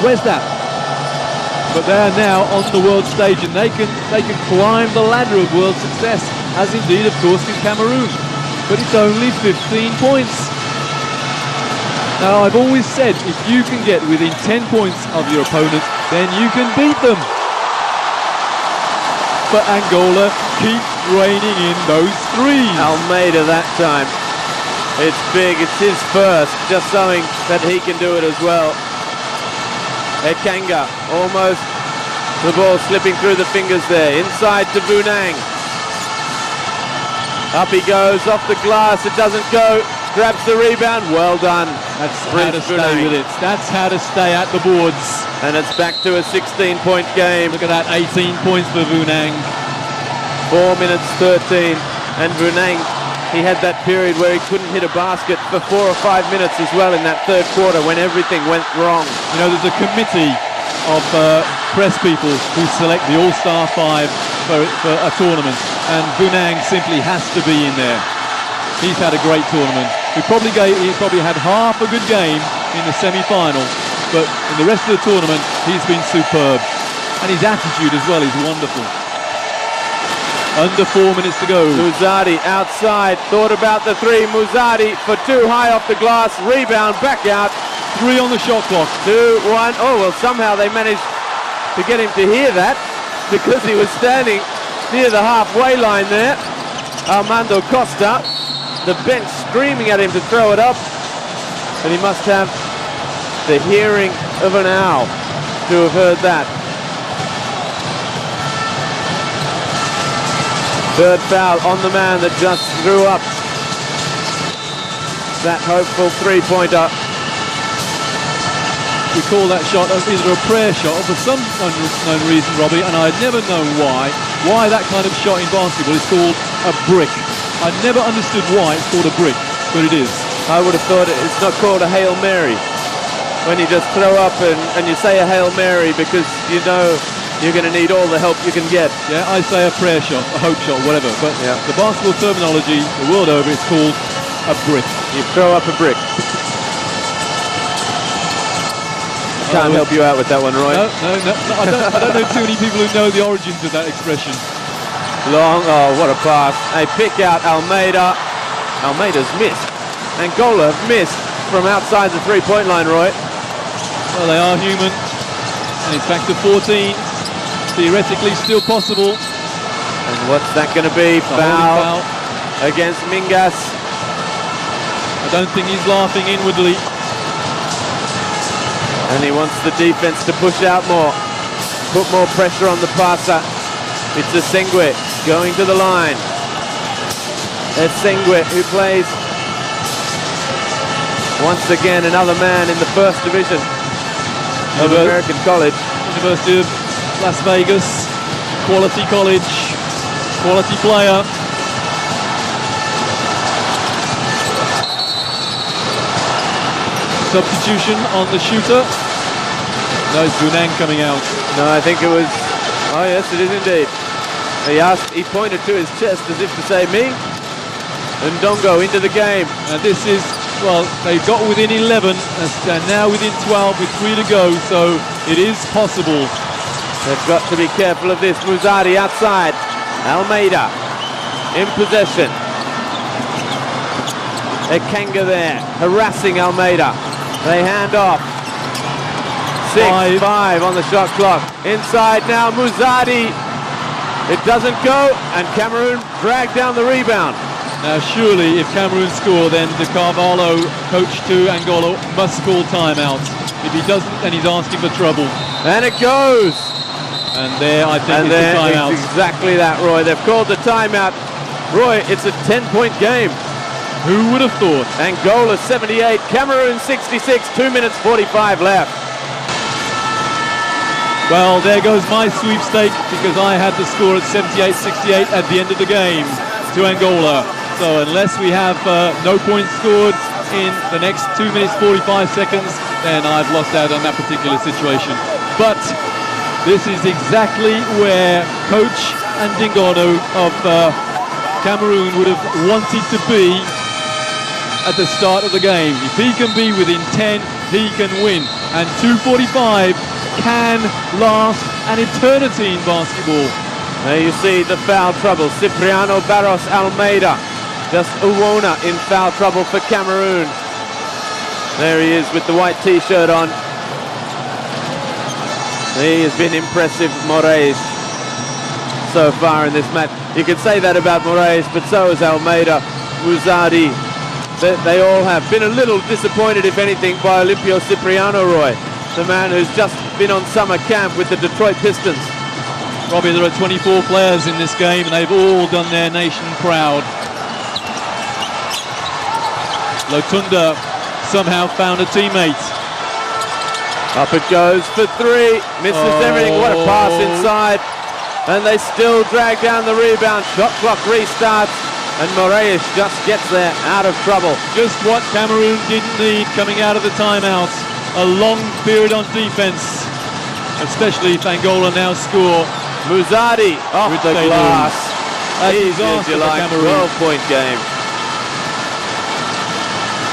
where's that? But they are now on the world stage, and they can climb the ladder of world success, as indeed, of course, can Cameroon. But it's only 15 points. Now, I've always said, if you can get within 10 points of your opponent, then you can beat them. But Angola keeps raining in those threes. Almeida that time. It's big, it's his first, just showing that he can do it as well. Ekanga, almost the ball slipping through the fingers there. Inside to Vunang. Up he goes, off the glass, it doesn't go. Grabs the rebound, well done. That's how to stay with it. That's how to stay at the boards. And it's back to a 16-point game. Look at that, 18 points for Vunang. 4 minutes 13. And Vunang, he had that period where he couldn't hit a basket for 4 or 5 minutes as well in that third quarter when everything went wrong. You know, there's a committee of press people who select the All-Star 5 for a tournament, and Vunang simply has to be in there. He's had a great tournament. He probably had half a good game in the semi-final, but in the rest of the tournament, he's been superb. And his attitude as well is wonderful. Under 4 minutes to go. Musati outside, thought about the three. Musati for two, high off the glass, rebound, back out. 3 on the shot clock. 2, 1. Oh, well, somehow they managed to get him to hear that because he was standing near the halfway line there. Armando Costa, the bench screaming at him to throw it up. And he must have the hearing of an owl to have heard that. Third foul on the man that just threw up that hopeful three-pointer. We call that shot either a prayer shot or for some unknown reason, Robbie, and I'd never known why that kind of shot in basketball is called a brick. I never understood why it's called a brick, but it is. I would have thought it's not called a Hail Mary when you just throw up and you say a Hail Mary because you know you're going to need all the help you can get. Yeah, I say a prayer shot, a hope shot, whatever, but yeah. The basketball terminology, the world over, it's called a brick. You throw up a brick. Can't help you out with that one, Roy. No, I don't know too many people who know the origins of that expression. Long, oh, what a pass. A pick out, Almeida. Almeida's missed. Angola missed from outside the three-point line, Roy. Well, they are human. And it's back to 14. Theoretically still possible. And what's that going to be? Foul against Mingas. I don't think he's laughing inwardly. And he wants the defense to push out more. Put more pressure on the passer. It's Esengwe going to the line. Esengwe who plays once again another man in the first division of American College. University of Las Vegas. Quality college. Quality player. Substitution on the shooter. No, it's Vunang coming out. No, I think it was... Oh, yes, it is indeed. He pointed to his chest as if to say, me? And Ndongo into the game. And this is, well, they got within 11 and now within 12 with 3 to go, so it is possible. They've got to be careful of this. Musati outside. Almeida in possession. Ekanga there, harassing Almeida. They hand off. 6-5 on the shot clock. Inside now, Musati. It doesn't go, and Cameroon drag down the rebound. Now surely if Cameroon score, then De Carvalho, coach to Angola, must call timeout. If he doesn't, then he's asking for trouble. And it goes. And there, I think, it's the timeout. It's exactly that, Roy. They've called the timeout. Roy, it's a 10-point game. Who would have thought? Angola 78, Cameroon 66, 2 minutes 45 left. Well, there goes my sweepstake because I had the score at 78-68 at the end of the game to Angola. So unless we have no points scored in the next 2 minutes 45 seconds, then I've lost out on that particular situation. But this is exactly where Coach Ndingono of Cameroon would have wanted to be at the start of the game. If he can be within 10, he can win. And 2:45 can last an eternity in basketball. There you see the foul trouble. Cipriano Barros Almeida. Just Uwona in foul trouble for Cameroon. There he is with the white t-shirt on. He has been impressive, Moraes, so far in this match. You could say that about Moraes, but so is Almeida, Musadi. They all have been a little disappointed, if anything, by Olympio Cipriano, Roy, the man who's just been on summer camp with the Detroit Pistons. Robbie, there are 24 players in this game, and they've all done their nation proud. Lotunda somehow found a teammate. Up it goes for three. Misses everything. What a pass inside. And they still drag down the rebound. Shot clock restarts. And Moraes just gets there out of trouble. Just what Cameroon didn't need coming out of the timeouts. A long period on defense. Especially if Angola now score. Musadi off the glass. Easy as you like. 12-point game.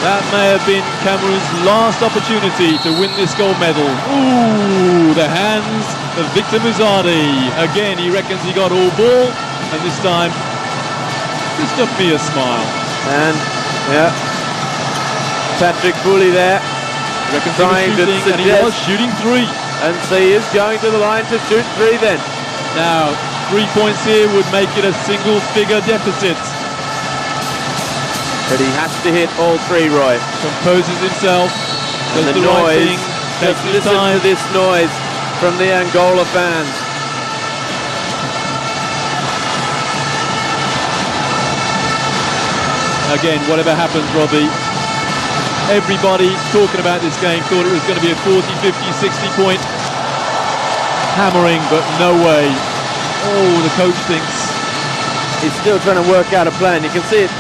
That may have been Cameroon's last opportunity to win this gold medal. Ooh, the hands of Victor Musadi. Again, he reckons he got all ball, and this time, just a mere smile. And, yeah, Patrick Bully there. Trying to suggest, and he was shooting three. And so he is going to the line to shoot three then. Now, 3 points here would make it a single-figure deficit. But he has to hit all three, Roy. Composes himself, does the noise, right thing, just listen to this noise from the Angola fans. Again, whatever happens, Robbie, everybody talking about this game thought it was going to be a 40, 50, 60 point hammering, but no way. Oh, the coach thinks. He's still trying to work out a plan. You can see it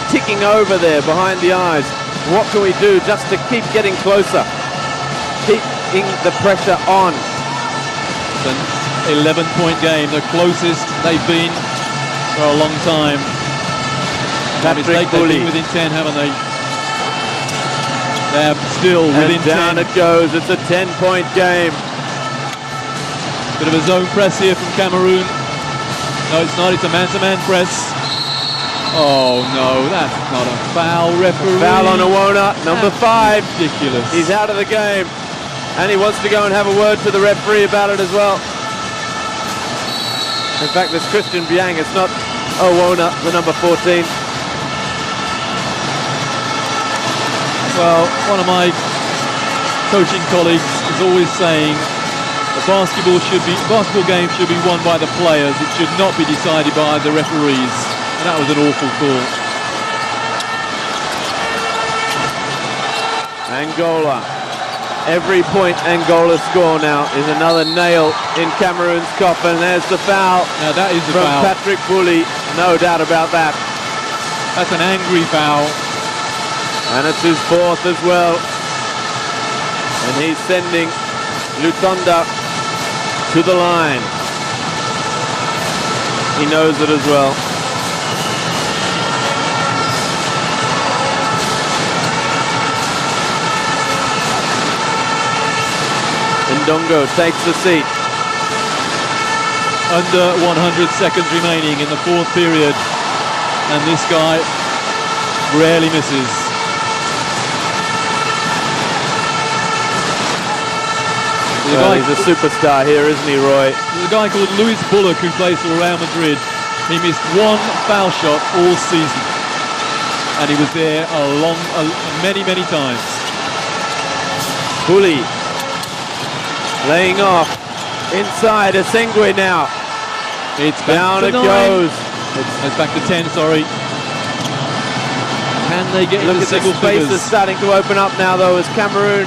ticking over there behind the eyes. What can we do just to keep getting closer? Keeping the pressure on. It's an 11-point game, the closest they've been for a long time. Patrick They've Bully. been within 10, haven't they? They're still within 10. Down it goes. It's a 10-point game. Bit of a zone press here from Cameroon. No, it's not. It's a man-to-man press. Oh no, that's not a foul, referee. Foul on Uwona, number 5. Ridiculous. He's out of the game. And he wants to go and have a word to the referee about it as well. In fact, it's Christian Biang. It's not Uwona, the number 14. Well, one of my coaching colleagues is always saying the basketball game should be won by the players. It should not be decided by the referees. And that was an awful call. Angola. Every point Angola score now is another nail in Cameroon's coffin. There's the foul. Now that is the from foul. Patrick Bully. No doubt about that. That's an angry foul. And it's his 4th as well. And he's sending Lutonda to the line. He knows it as well. Ndongo takes the seat. Under 100 seconds remaining in the 4th period. And this guy rarely misses. Well, he's a superstar here, isn't he, Roy? There's a guy called Luis Bullock who plays for Real Madrid. He missed 1 foul shot all season. And he was there many times. Bully laying off inside Asengwe now. It's down it 9. Goes. It's back to 10, sorry. Can they get Look into at the single space figures? is starting to open up now, though, as Cameroon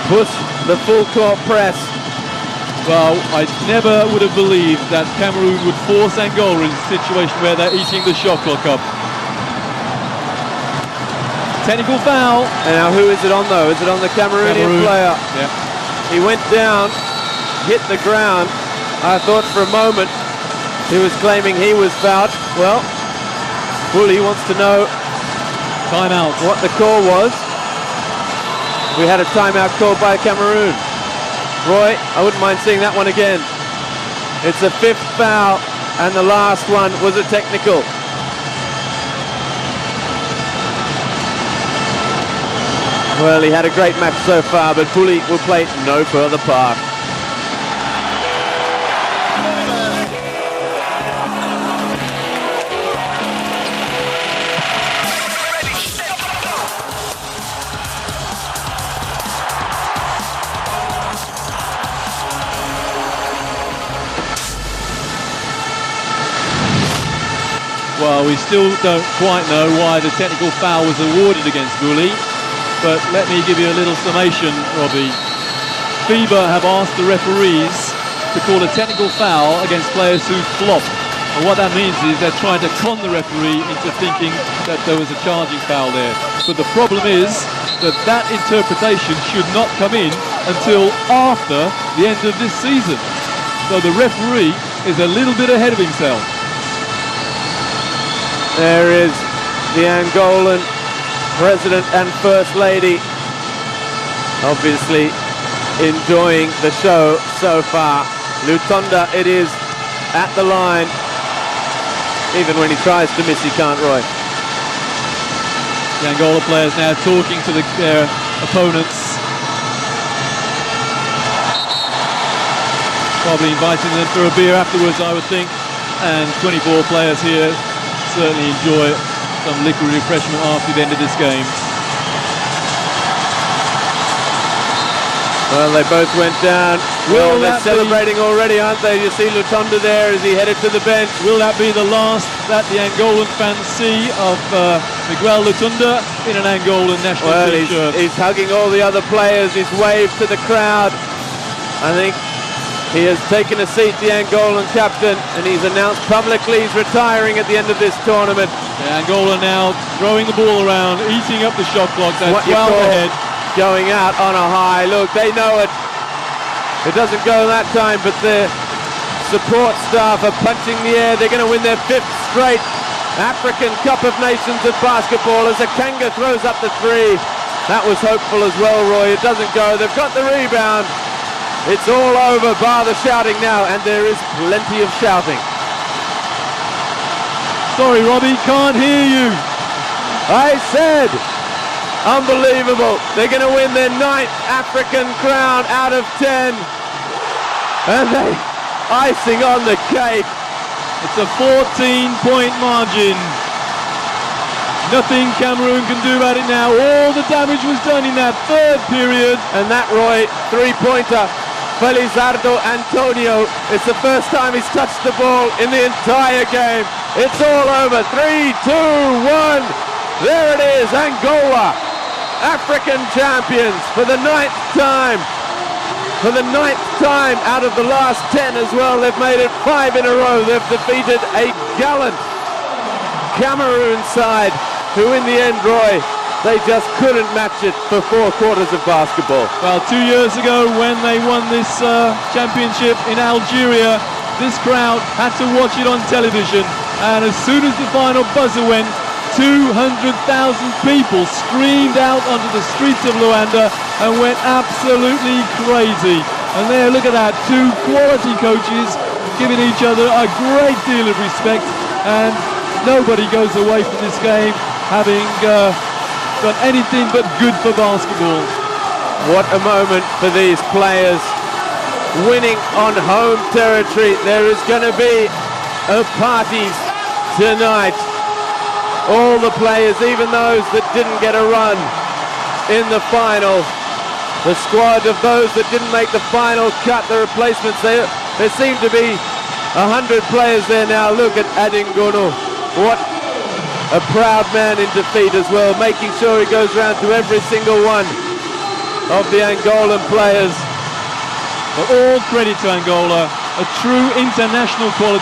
push the full court press. Well, I never would have believed that Cameroon would force Angola in a situation where they're eating the shot clock up. Technical foul. And now who is it on, though? Is it on the Cameroonian player? Yeah. He went down, hit the ground. I thought for a moment he was claiming he was fouled. Well, Bully wants to know Timeout. what the call was. We had a timeout called by Cameroon. Roy, I wouldn't mind seeing that one again. It's a 5th foul, and the last one was a technical. Well, he had a great match so far, but Bully will play no further part. Well, we still don't quite know why the technical foul was awarded against Bully, but let me give you a little summation, Robbie. FIBA have asked the referees to call a technical foul against players who flop. And what that means is they're trying to con the referee into thinking that there was a charging foul there. But the problem is that that interpretation should not come in until after the end of this season. So the referee is a little bit ahead of himself. There is the Angolan President and First Lady, obviously enjoying the show so far. Lutonda, it is at the line. Even when he tries to miss, he can't, Roy. The Angola players now talking to their opponents. Probably inviting them for a beer afterwards, I would think. And 24 players here certainly enjoy some liquid refreshment after the end of this game. Well, they both went down. Well, they're celebrating already, aren't they? You see Lutonda there as he headed to the bench. Will that be the last that the Angolan fans see of Miguel Lutonda in an Angolan national team shirt? He's hugging all the other players. He's waved to the crowd. I think he has taken a seat, the Angolan captain, and he's announced publicly he's retiring at the end of this tournament. Yeah, Angola now throwing the ball around, eating up the shot clock. They're what you 12 call ahead. Going out on a high. Look, they know it. It doesn't go that time, but the support staff are punching the air. They're going to win their 5th straight African Cup of Nations of basketball as Akanga throws up the 3. That was hopeful as well, Roy. It doesn't go. They've got the rebound. It's all over, bar the shouting now, and there is plenty of shouting. Sorry, Robbie, can't hear you. I said, unbelievable. They're going to win their 9th African crown out of 10. And they icing on the cake. It's a 14-point margin. Nothing Cameroon can do about it now. All the damage was done in that 3rd period. And that, Roy, 3-pointer. Felizardo Antonio, it's the first time he's touched the ball in the entire game. It's all over. 3, 2, 1. There it is, Angola, African champions for the 9th time. For the 9th time out of the last 10 as well. They've made it 5 in a row. They've defeated a gallant Cameroon side who in the end, Roy, they just couldn't match it for 4 quarters of basketball. Well, 2 years ago when they won this championship in Algeria, this crowd had to watch it on television. And as soon as the final buzzer went, 200,000 people streamed out onto the streets of Luanda and went absolutely crazy. And there, look at that, 2 quality coaches giving each other a great deal of respect. And nobody goes away from this game having done anything but good for basketball. What a moment for these players, winning on home territory. There is going to be a party tonight. All the players, even those that didn't get a run in the final, the squad of those that didn't make the final cut, the replacements, there seem to be 100 players there now. Look at Adingono. What a proud man in defeat as well, making sure he goes round to every single one of the Angolan players. But all credit to Angola, a true international quality.